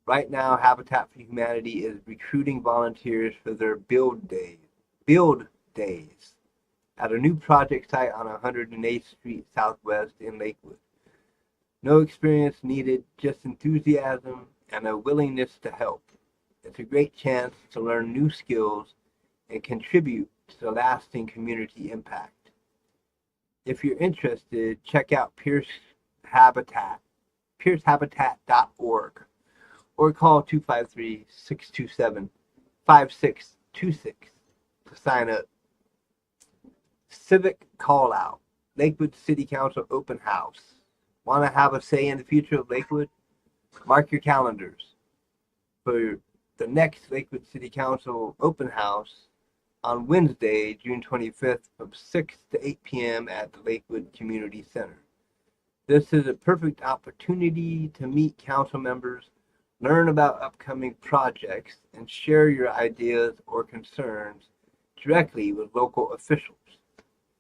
Right now, Habitat for Humanity is recruiting volunteers for their build days at a new project site on 108th Street Southwest in Lakewood. No experience needed, just enthusiasm and a willingness to help. It's a great chance to learn new skills and contribute to lasting community impact. If you're interested, check out piercehabitat.org, or call 253-627-5626 to sign up. Civic Call Out, Lakewood City Council Open House. Want to have a say in the future of Lakewood? Mark your calendars for the next Lakewood City Council Open House on Wednesday, June 25th from 6 to 8 p.m. at the Lakewood Community Center. This is a perfect opportunity to meet council members, learn about upcoming projects, and share your ideas or concerns directly with local officials.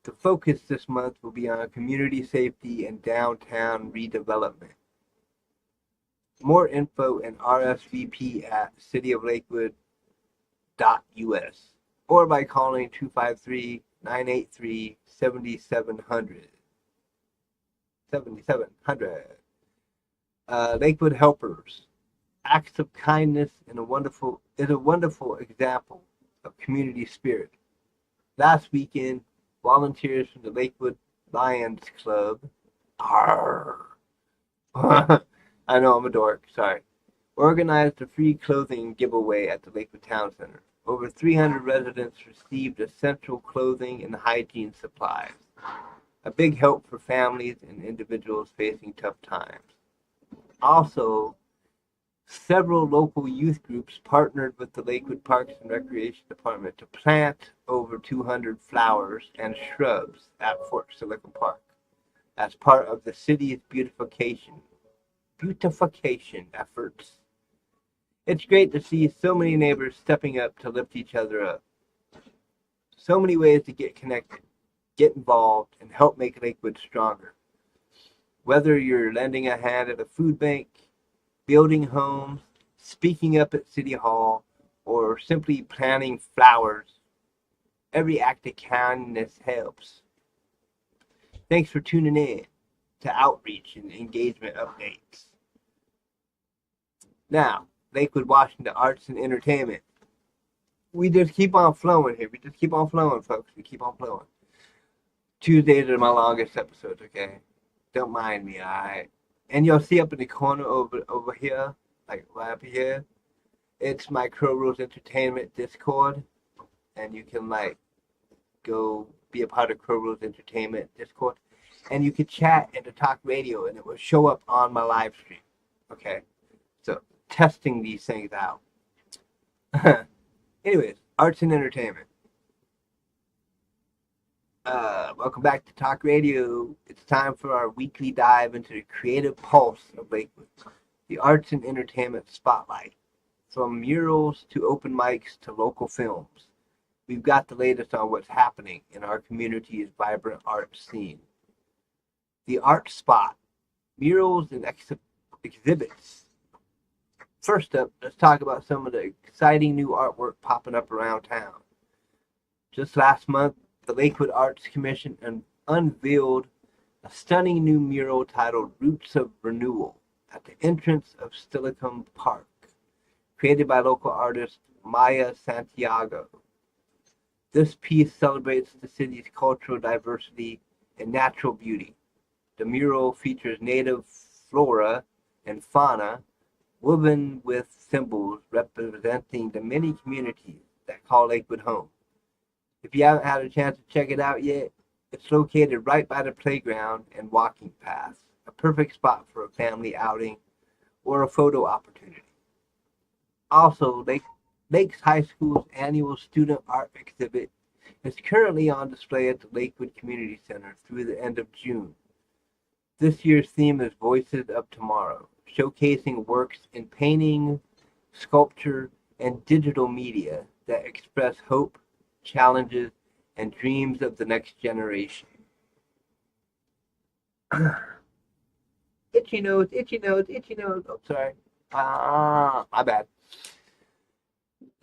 The focus this month will be on community safety and downtown redevelopment. More info and RSVP at cityoflakewood.us or by calling 253-983-7700. Lakewood Helpers. Acts of kindness is a wonderful example of community spirit. Last weekend, volunteers from the Lakewood Lions Club, I know I'm a dork, sorry, organized a free clothing giveaway at the Lakewood Town Center. Over 300 residents received essential clothing and hygiene supplies, a big help for families and individuals facing tough times. Also, several local youth groups partnered with the Lakewood Parks and Recreation Department to plant over 200 flowers and shrubs at Fort Silicon Park as part of the city's beautification efforts. It's great to see so many neighbors stepping up to lift each other up. So many ways to get connected, get involved, and help make Lakewood stronger. Whether you're lending a hand at a food bank, building homes, speaking up at City Hall, or simply planting flowers, every act of kindness helps. Thanks for tuning in to Outreach and Engagement Updates. Now, Lakewood, Washington Arts and Entertainment. We just keep on flowing here. We just keep on flowing, folks. We keep on flowing. Tuesdays are my longest episodes, okay? Don't mind me, alright? And you'll see up in the corner over here, like right up here, it's my Crow Rules Entertainment Discord. And you can go be a part of Crow Rules Entertainment Discord. And you can chat and talk radio and it will show up on my live stream. Okay? So testing these things out. Anyways, arts and entertainment. Welcome back to Talk Radio. It's time for our weekly dive into the creative pulse of Lakewood, the arts and entertainment spotlight. From murals to open mics to local films, we've got the latest on what's happening in our community's vibrant art scene. The Art Spot, murals and exhibits. First up, let's talk about some of the exciting new artwork popping up around town. Just last month, the Lakewood Arts Commission unveiled a stunning new mural titled Roots of Renewal at the entrance of Silicon Park, created by local artist Maya Santiago. This piece celebrates the city's cultural diversity and natural beauty. The mural features native flora and fauna woven with symbols representing the many communities that call Lakewood home. If you haven't had a chance to check it out yet, it's located right by the playground and walking paths, a perfect spot for a family outing or a photo opportunity. Also, Lakes High School's annual student art exhibit is currently on display at the Lakewood Community Center through the end of June. This year's theme is Voices of Tomorrow, showcasing works in painting, sculpture, and digital media that express hope, challenges, and dreams of the next generation. Itchy nose, itchy nose, itchy nose. Oh, sorry. My bad.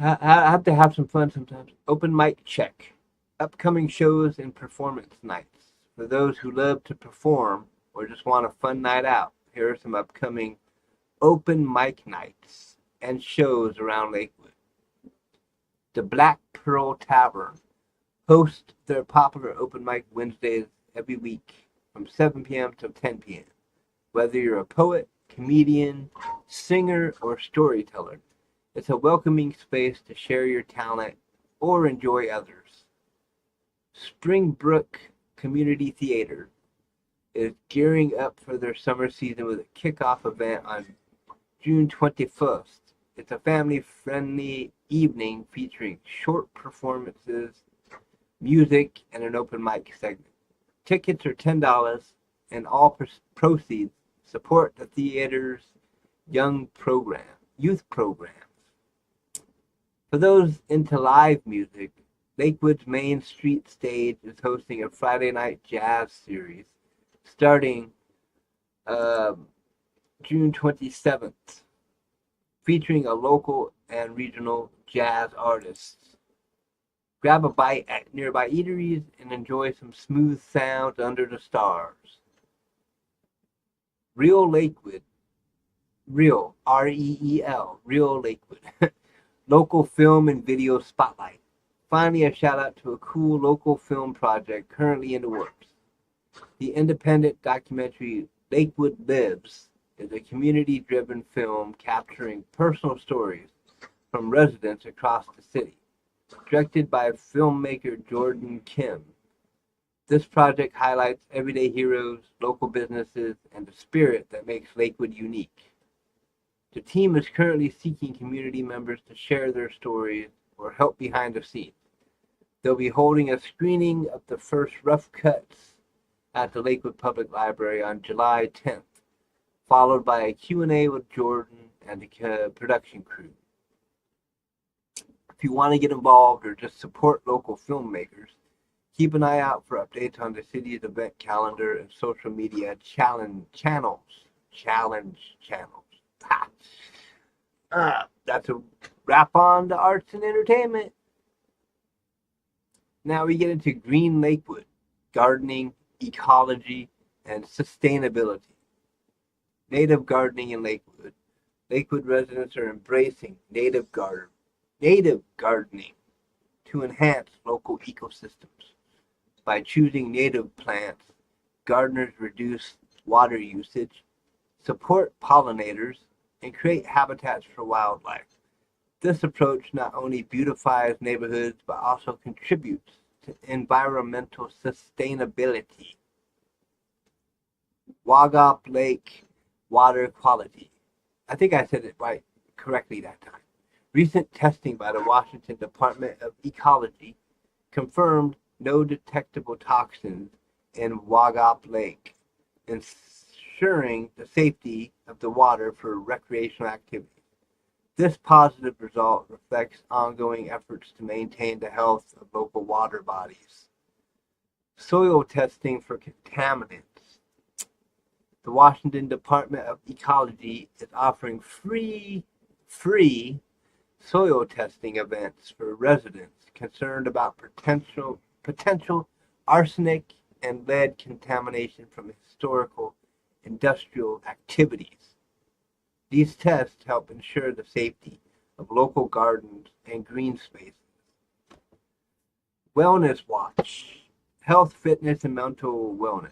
I have to have some fun sometimes. Open mic check. Upcoming shows and performance nights. For those who love to perform or just want a fun night out, here are some upcoming open mic nights and shows around Lakewood. The Black Pearl Tavern hosts their popular open mic Wednesdays every week from 7 p.m. to 10 p.m. Whether you're a poet, comedian, singer, or storyteller, it's a welcoming space to share your talent or enjoy others. Springbrook Community Theater is gearing up for their summer season with a kickoff event on June 21st. It's a family-friendly evening featuring short performances, music, and an open mic segment. Tickets are $10, and all proceeds support the theater's youth programs. For those into live music, Lakewood's Main Street Stage is hosting a Friday night jazz series starting June 27th, featuring a local and regional jazz artists. Grab a bite at nearby eateries and enjoy some smooth sounds under the stars. Reel Lakewood. Reel, R-E-E-L, Reel Lakewood. Local film and video spotlight. Finally, a shout out to a cool local film project currently in the works. The independent documentary Lakewood Lives is a community-driven film capturing personal stories from residents across the city. Directed by filmmaker Jordan Kim, this project highlights everyday heroes, local businesses, and the spirit that makes Lakewood unique. The team is currently seeking community members to share their stories or help behind the scenes. They'll be holding a screening of the first rough cuts at the Lakewood Public Library on July 10th, followed by a Q&A with Jordan and the production crew. If you want to get involved or just support local filmmakers, keep an eye out for updates on the city's event calendar and social media channels. That's a wrap on the arts and entertainment. Now we get into Green Lakewood, gardening, ecology, and sustainability. Native gardening in Lakewood. Lakewood residents are embracing native gardening to enhance local ecosystems. By choosing native plants, gardeners reduce water usage, support pollinators, and create habitats for wildlife. This approach not only beautifies neighborhoods but also contributes to environmental sustainability. Wagop Lake water quality. I think I said it right correctly that time. Recent testing by the Washington Department of Ecology confirmed no detectable toxins in Wagop Lake, ensuring the safety of the water for recreational activities. This positive result reflects ongoing efforts to maintain the health of local water bodies. Soil testing for contaminants. The Washington Department of Ecology is offering free soil testing events for residents concerned about potential arsenic and lead contamination from historical industrial activities. These tests help ensure the safety of local gardens and green spaces. Wellness Watch. Health, fitness, and mental wellness.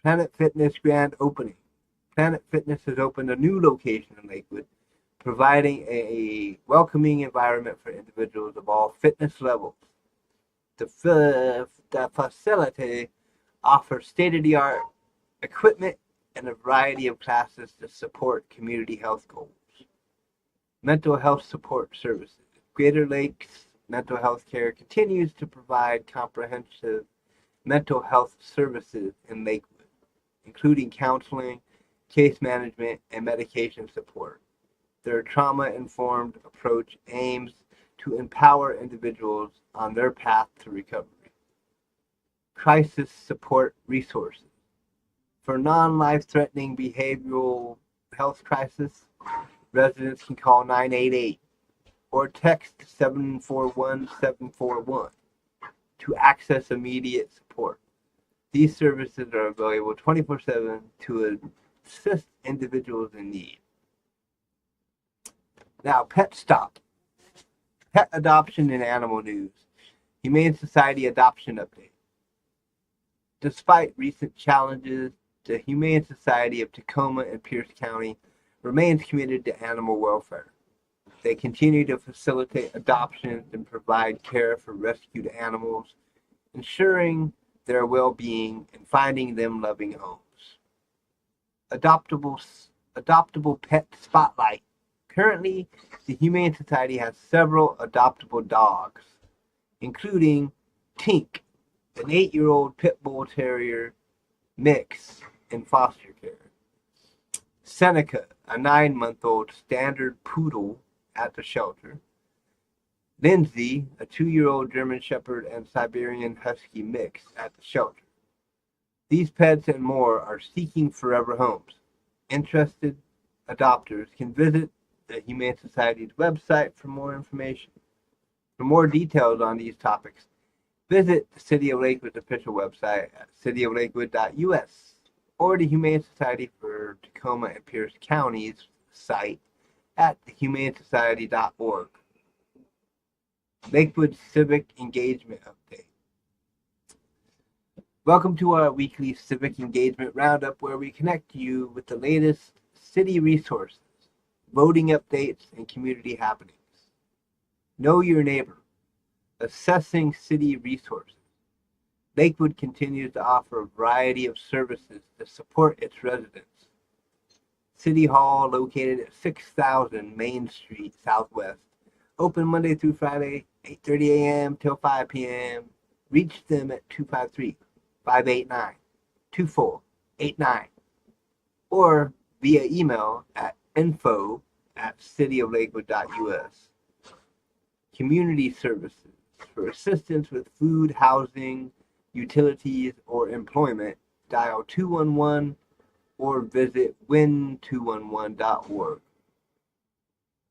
Planet Fitness grand opening. Planet Fitness has opened a new location in Lakewood, providing a welcoming environment for individuals of all fitness levels. The facility offers state-of-the-art equipment and a variety of classes to support community health goals. Mental health support services. Greater Lakes Mental Health Care continues to provide comprehensive mental health services in Lakewood, including counseling, case management, and medication support. Their trauma-informed approach aims to empower individuals on their path to recovery. Crisis support resources. For non-life-threatening behavioral health crisis, residents can call 988 or text 741-741 to access immediate support. These services are available 24/7 to assist individuals in need. Now, Pet Stop. Pet adoption and animal news. Humane Society adoption update. Despite recent challenges, the Humane Society of Tacoma and Pierce County remains committed to animal welfare. They continue to facilitate adoptions and provide care for rescued animals, ensuring their well-being and finding them loving homes. Adoptable Pet Spotlight. Currently, the Humane Society has several adoptable dogs, including Tink, an 8-year-old pit bull terrier mix in foster care. Seneca, a 9-month-old standard poodle at the shelter. Lindsay, a 2-year-old German Shepherd and Siberian Husky mix at the shelter. These pets and more are seeking forever homes. Interested adopters can visit the Humane Society's website for more information. For more details on these topics, visit the City of Lakewood's official website at cityoflakewood.us or the Humane Society for Tacoma and Pierce County's site at thehumanesociety.org. Lakewood Civic Engagement Update. Welcome to our weekly Civic Engagement Roundup, where we connect you with the latest city resources, voting updates, and community happenings. Know your neighbor. Assessing city resources. Lakewood continues to offer a variety of services to support its residents. City Hall, located at 6000 Main Street Southwest, open Monday through Friday, 8:30 a.m. till 5 p.m. Reach them at 253-589-2489 or via email at info@cityoflakewood.us. Community services. For assistance with food, housing, utilities, or employment, dial 211 or visit win211.org.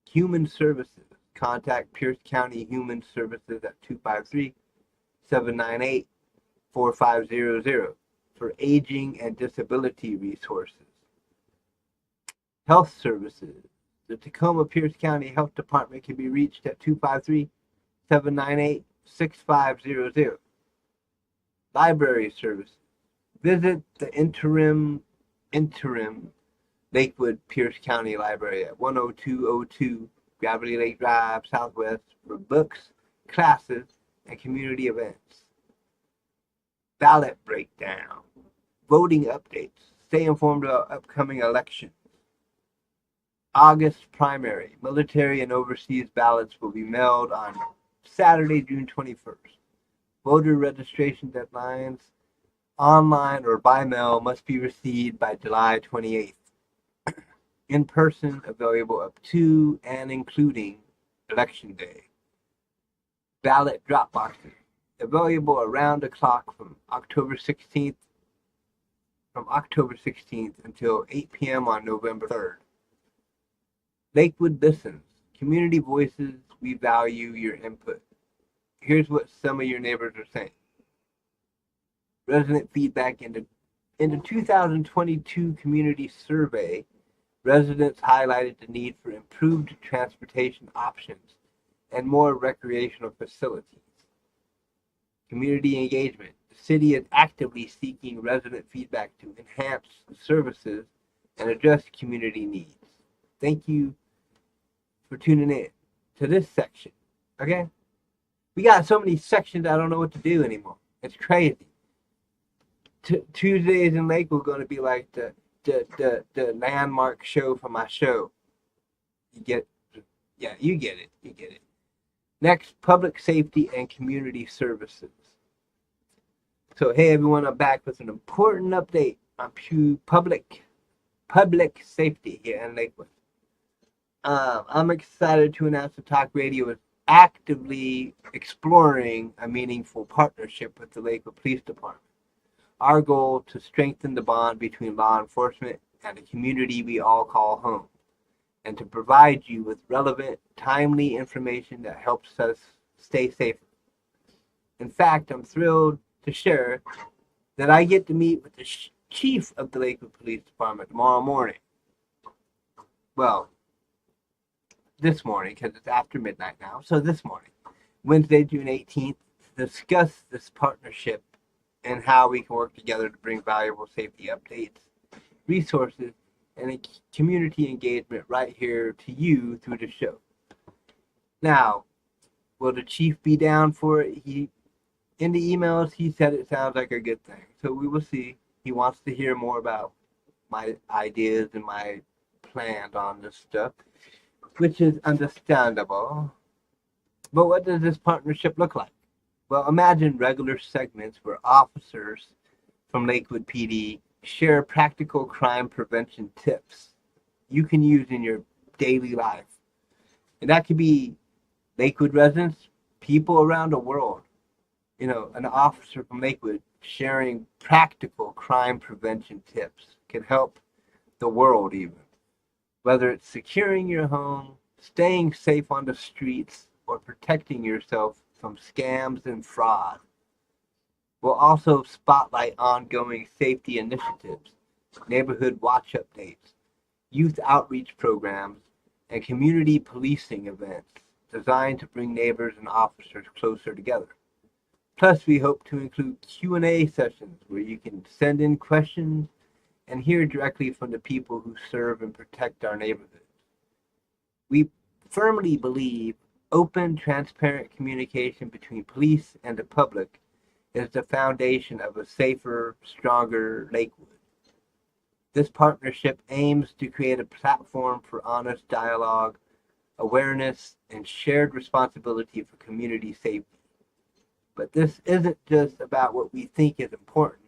Human services. Contact Pierce County Human Services at 253-798-4500 for aging and disability resources. Health services. The Tacoma Pierce County Health Department can be reached at 253-798-6500. Library services. Visit the interim Lakewood Pierce County Library at 10202 Gravity Lake Drive Southwest for books, classes, and community events. Ballot breakdown. Voting updates. Stay informed about upcoming elections. August primary. Military and overseas ballots will be mailed on Saturday, June 21st. Voter registration deadlines, online or by mail, must be received by July 28th. In person, available up to and including Election Day. Ballot drop boxes, available around the clock from October 16th until 8 p.m. on November 3rd. Lakewood listens. Community voices, we value your input. Here's what some of your neighbors are saying. Resident feedback. In the 2022 community survey, residents highlighted the need for improved transportation options and more recreational facilities. Community engagement. The city is actively seeking resident feedback to enhance services and address community needs. Thank you for tuning in to this section. Okay? We got so many sections I don't know what to do anymore. It's crazy. Tuesdays in Lakewood are going to be like the landmark show for my show. You get it? Yeah, you get it. You get it. Next, public safety and community services. So, hey everyone, I'm back with an important update on public safety here in Lakewood. I'm excited to announce the talk radio is actively exploring a meaningful partnership with the Lakewood Police Department. Our goal to strengthen the bond between law enforcement and the community we all call home, and to provide you with relevant, timely information that helps us stay safer. In fact, I'm thrilled to share that I get to meet with the chief of the Lakewood Police Department tomorrow morning. Well, this morning, because it's after midnight now, so this morning, Wednesday, June 18th, to discuss this partnership and how we can work together to bring valuable safety updates, resources, and community engagement right here to you through the show. Now, will the chief be down for it? In the emails, he said it sounds like a good thing. So we will see. He wants to hear more about my ideas and my plans on this stuff, which is understandable. But what does this partnership look like? Well, imagine regular segments where officers from Lakewood PD share practical crime prevention tips you can use in your daily life. And that could be Lakewood residents, people around the world. An officer from Lakewood sharing practical crime prevention tips can help the world even. Whether it's securing your home, staying safe on the streets, or protecting yourself from scams and fraud. We'll also spotlight ongoing safety initiatives, neighborhood watch updates, youth outreach programs, and community policing events designed to bring neighbors and officers closer together. Plus, we hope to include Q&A sessions where you can send in questions and hear directly from the people who serve and protect our neighborhoods. We firmly believe open, transparent communication between police and the public is the foundation of a safer, stronger Lakewood. This partnership aims to create a platform for honest dialogue, awareness, and shared responsibility for community safety. But this isn't just about what we think is important.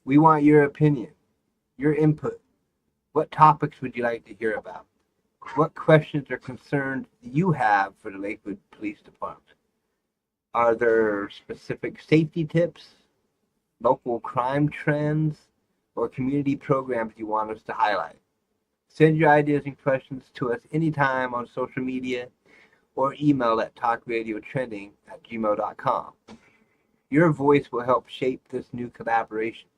We want your opinion, your input. What topics would you like to hear about? What questions or concerns do you have for the Lakewood Police Department? Are there specific safety tips, local crime trends, or community programs you want us to highlight? Send your ideas and questions to us anytime on social media or email at talkradiotrending@gmail.com. Your voice will help shape this new collaboration.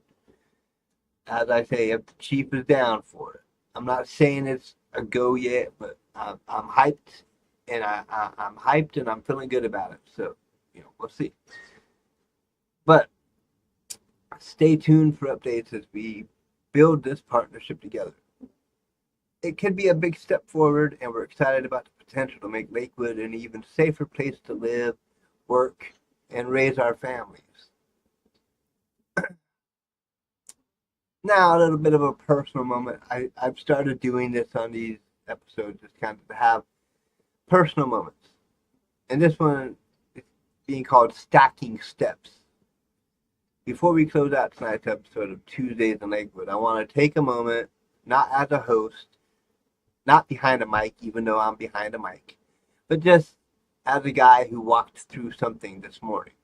As I say, if the chief is down for it. I'm not saying it's a go yet, but I'm hyped, and I'm hyped, and I'm feeling good about it. So, we'll see. But stay tuned for updates as we build this partnership together. It could be a big step forward, and we're excited about the potential to make Lakewood an even safer place to live, work, and raise our families. Now, a little bit of a personal moment. I've started doing this on these episodes, just kind of to have personal moments. And this one is being called Stacking Steps. Before we close out tonight's episode of Tuesdays in Lakewood, I want to take a moment, not as a host, not behind a mic, even though I'm behind a mic, but just as a guy who walked through something this morning.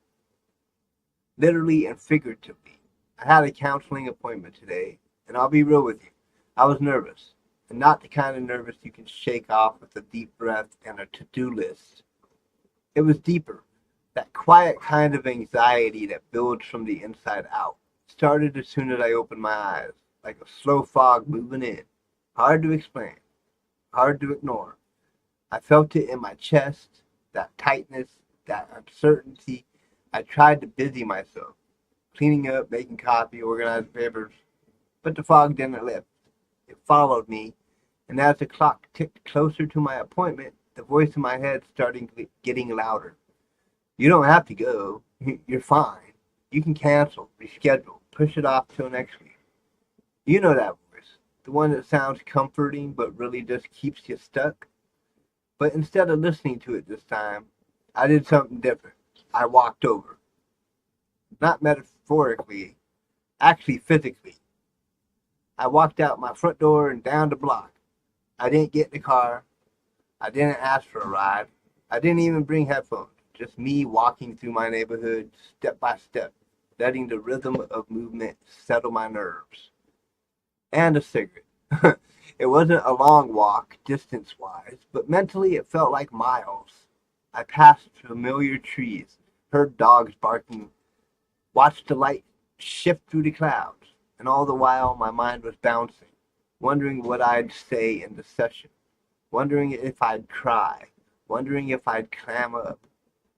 Literally and figuratively. I had a counseling appointment today, and I'll be real with you. I was nervous, and not the kind of nervous you can shake off with a deep breath and a to-do list. It was deeper, that quiet kind of anxiety that builds from the inside out. It started as soon as I opened my eyes, like a slow fog moving in. Hard to explain, hard to ignore. I felt it in my chest, that tightness, that uncertainty. I tried to busy myself, cleaning up, making coffee, organizing papers, but the fog didn't lift. It followed me, and as the clock ticked closer to my appointment, the voice in my head started getting louder. You don't have to go. You're fine. You can cancel, reschedule, push it off till next week. You know that voice, the one that sounds comforting but really just keeps you stuck. But instead of listening to it this time, I did something different. I walked over. Not metaphorically, actually physically. I walked out my front door and down the block. I didn't get in the car. I didn't ask for a ride. I didn't even bring headphones, just me walking through my neighborhood step by step, letting the rhythm of movement settle my nerves. And a cigarette. It wasn't a long walk, distance wise, but mentally it felt like miles. I passed familiar trees, heard dogs barking, watched the light shift through the clouds, and all the while my mind was bouncing, wondering what I'd say in the session, wondering if I'd cry, wondering if I'd clam up.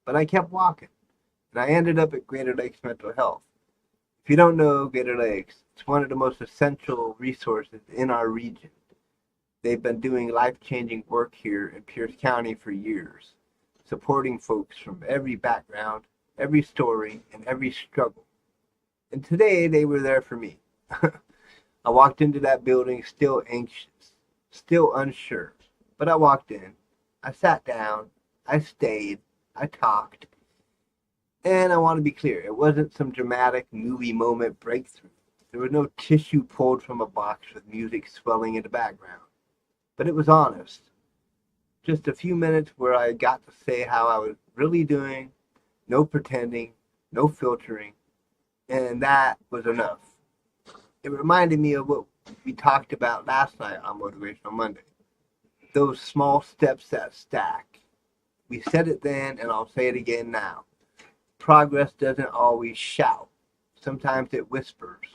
But I kept walking, and I ended up at Greater Lakes Mental Health. If you don't know Greater Lakes, it's one of the most essential resources in our region. They've been doing life-changing work here in Pierce County for years, supporting folks from every background, every story, and every struggle. And today they were there for me. I walked into that building still anxious, still unsure. But I walked in, I sat down, I stayed, I talked, and I want to be clear, it wasn't some dramatic movie moment breakthrough. There was no tissue pulled from a box with music swelling in the background. But it was honest. Just a few minutes where I got to say how I was really doing, no pretending, no filtering, and that was enough. It reminded me of what we talked about last night on Motivational Monday. Those small steps that stack. We said it then, and I'll say it again now. Progress doesn't always shout. Sometimes it whispers.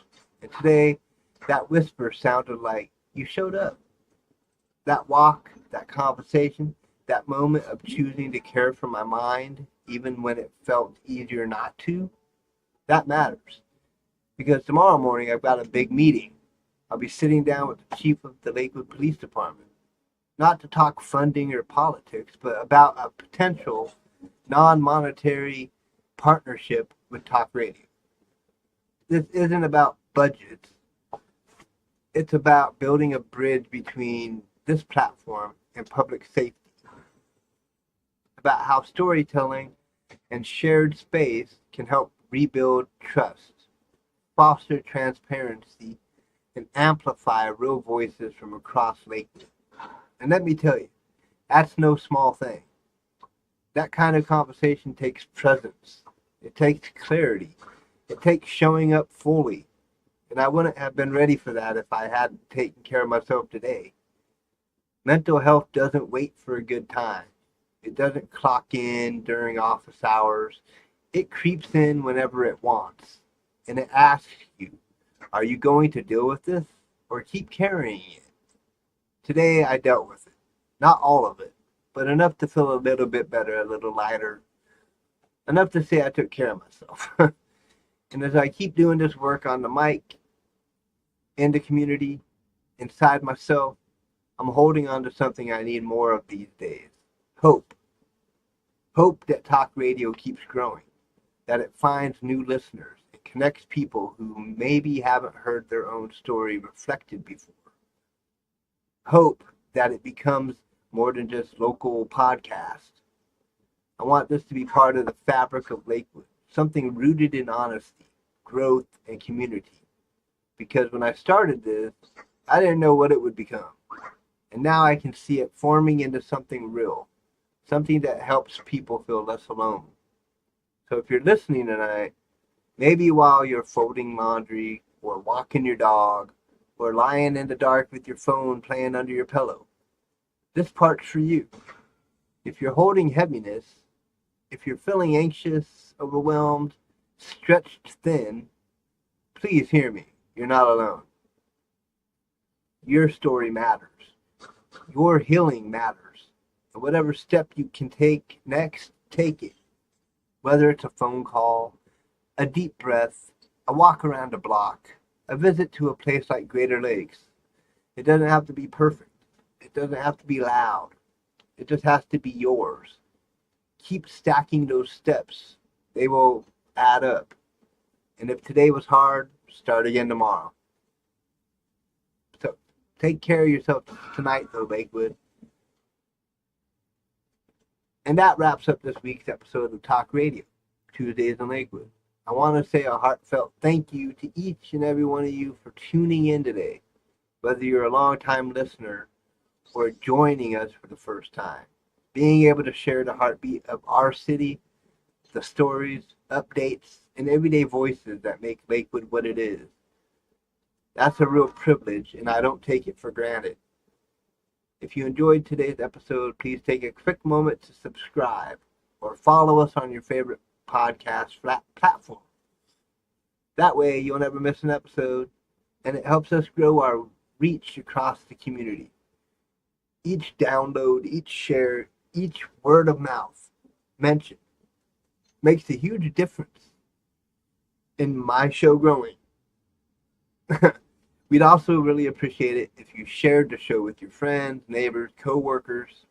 And today, that whisper sounded like you showed up. That walk, that conversation, that moment of choosing to care for my mind, even when it felt easier not to, that matters. Because tomorrow morning I've got a big meeting. I'll be sitting down with the chief of the Lakewood Police Department. Not to talk funding or politics, but about a potential non-monetary partnership with talk radio. This isn't about budgets. It's about building a bridge between this platform and public safety. About how storytelling and shared space can help rebuild trust, foster transparency, and amplify real voices from across Lakewood. And let me tell you, that's no small thing. That kind of conversation takes presence. It takes clarity. It takes showing up fully. And I wouldn't have been ready for that if I hadn't taken care of myself today. Mental health doesn't wait for a good time. It doesn't clock in during office hours. It creeps in whenever it wants. And it asks you, are you going to deal with this or keep carrying it? Today I dealt with it. Not all of it, but enough to feel a little bit better, a little lighter. Enough to say I took care of myself. And as I keep doing this work on the mic, in the community, inside myself, I'm holding on to something I need more of these days. Hope. Hope that talk radio keeps growing, that it finds new listeners and connects people who maybe haven't heard their own story reflected before. Hope that it becomes more than just local podcast. I want this to be part of the fabric of Lakewood, something rooted in honesty, growth, and community. Because when I started this, I didn't know what it would become. And now I can see it forming into something real, something that helps people feel less alone. So if you're listening tonight, maybe while you're folding laundry, or walking your dog, or lying in the dark with your phone playing under your pillow, this part's for you. If you're holding heaviness, if you're feeling anxious, overwhelmed, stretched thin, please hear me. You're not alone. Your story matters. Your healing matters. And whatever step you can take next, take it. Whether it's a phone call, a deep breath, a walk around a block, a visit to a place like Greater Lakes. It doesn't have to be perfect. It doesn't have to be loud. It just has to be yours. Keep stacking those steps. They will add up. And if today was hard, start again tomorrow. So take care of yourself tonight, though, Lakewood. And that wraps up this week's episode of Talk Radio, Tuesdays in Lakewood. I want to say a heartfelt thank you to each and every one of you for tuning in today, whether you're a long-time listener or joining us for the first time. being able to share the heartbeat of our city, the stories, updates, and everyday voices that make Lakewood what it is. That's a real privilege, and I don't take it for granted. If you enjoyed today's episode, please take a quick moment to subscribe or follow us on your favorite podcast platform. That way, you'll never miss an episode, and it helps us grow our reach across the community. Each download, each share, each word of mouth mention makes a huge difference in my show growing. We'd also really appreciate it if you shared the show with your friends, neighbors, coworkers,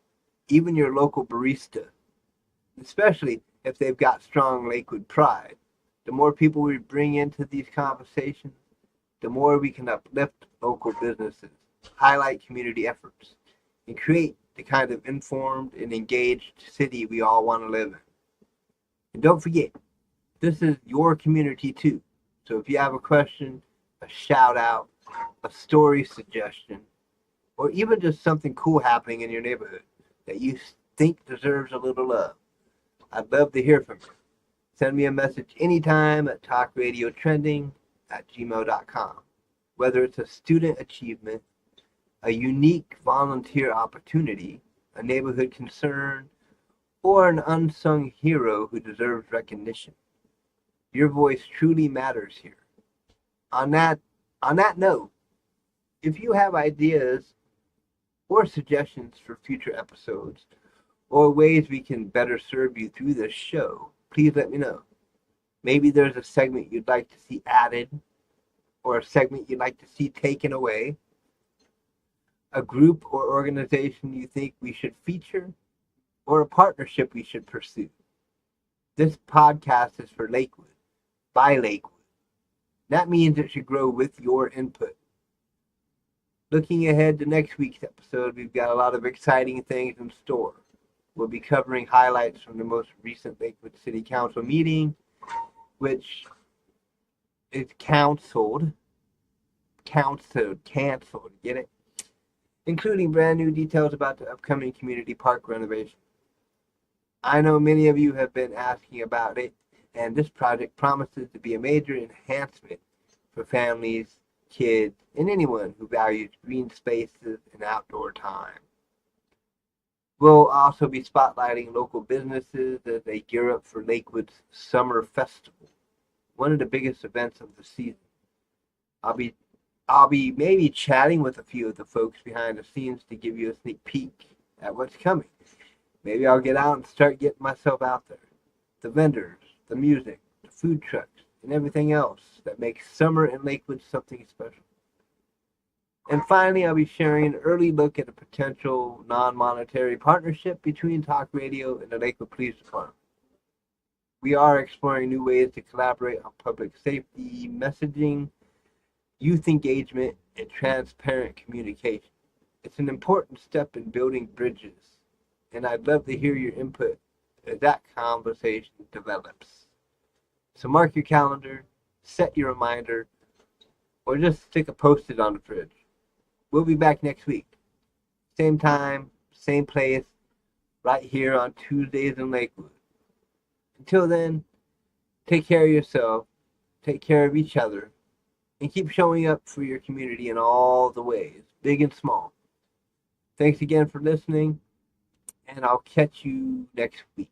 even your local barista, especially if they've got strong Lakewood pride. The more people we bring into these conversations, the more we can uplift local businesses, highlight community efforts, and create the kind of informed and engaged city we all want to live in. And don't forget, this is your community too. So if you have a question, a shout out, a story suggestion, or even just something cool happening in your neighborhood that you think deserves a little love, I'd love to hear from you. Send me a message anytime at talkradiotrending@gmail.com. Whether it's a student achievement, a unique volunteer opportunity, a neighborhood concern, or an unsung hero who deserves recognition. Your voice truly matters here. On that note, if you have ideas or suggestions for future episodes or ways we can better serve you through this show, please let me know. Maybe there's a segment you'd like to see added or a segment you'd like to see taken away, a group or organization you think we should feature, or a partnership we should pursue. This podcast is for Lakewood, by Lakewood. That means it should grow with your input. Looking ahead to next week's episode, we've got a lot of exciting things in store. We'll be covering highlights from the most recent Lakewood City Council meeting, which is canceled, get it? Including brand new details about the upcoming community park renovation. I know many of you have been asking about it, and this project promises to be a major enhancement for families, kids, and anyone who values green spaces and outdoor time. We'll also be spotlighting local businesses as they gear up for Lakewood's Summer Festival, one of the biggest events of the season. I'll be maybe chatting with a few of the folks behind the scenes to give you a sneak peek at what's coming. Maybe I'll get out and start getting myself out there. The vendors, the music, the food trucks, and everything else that makes summer in Lakewood something special. And finally, I'll be sharing an early look at a potential non-monetary partnership between Talk Radio and the Lakewood Police Department. We are exploring new ways to collaborate on public safety messaging, youth engagement, and transparent communication. It's an important step in building bridges, and I'd love to hear your input as that conversation develops. So mark your calendar, set your reminder, or just stick a post-it on the fridge. We'll be back next week. Same time, same place, right here on Tuesdays in Lakewood. Until then, take care of yourself, take care of each other, and keep showing up for your community in all the ways, big and small. Thanks again for listening, and I'll catch you next week.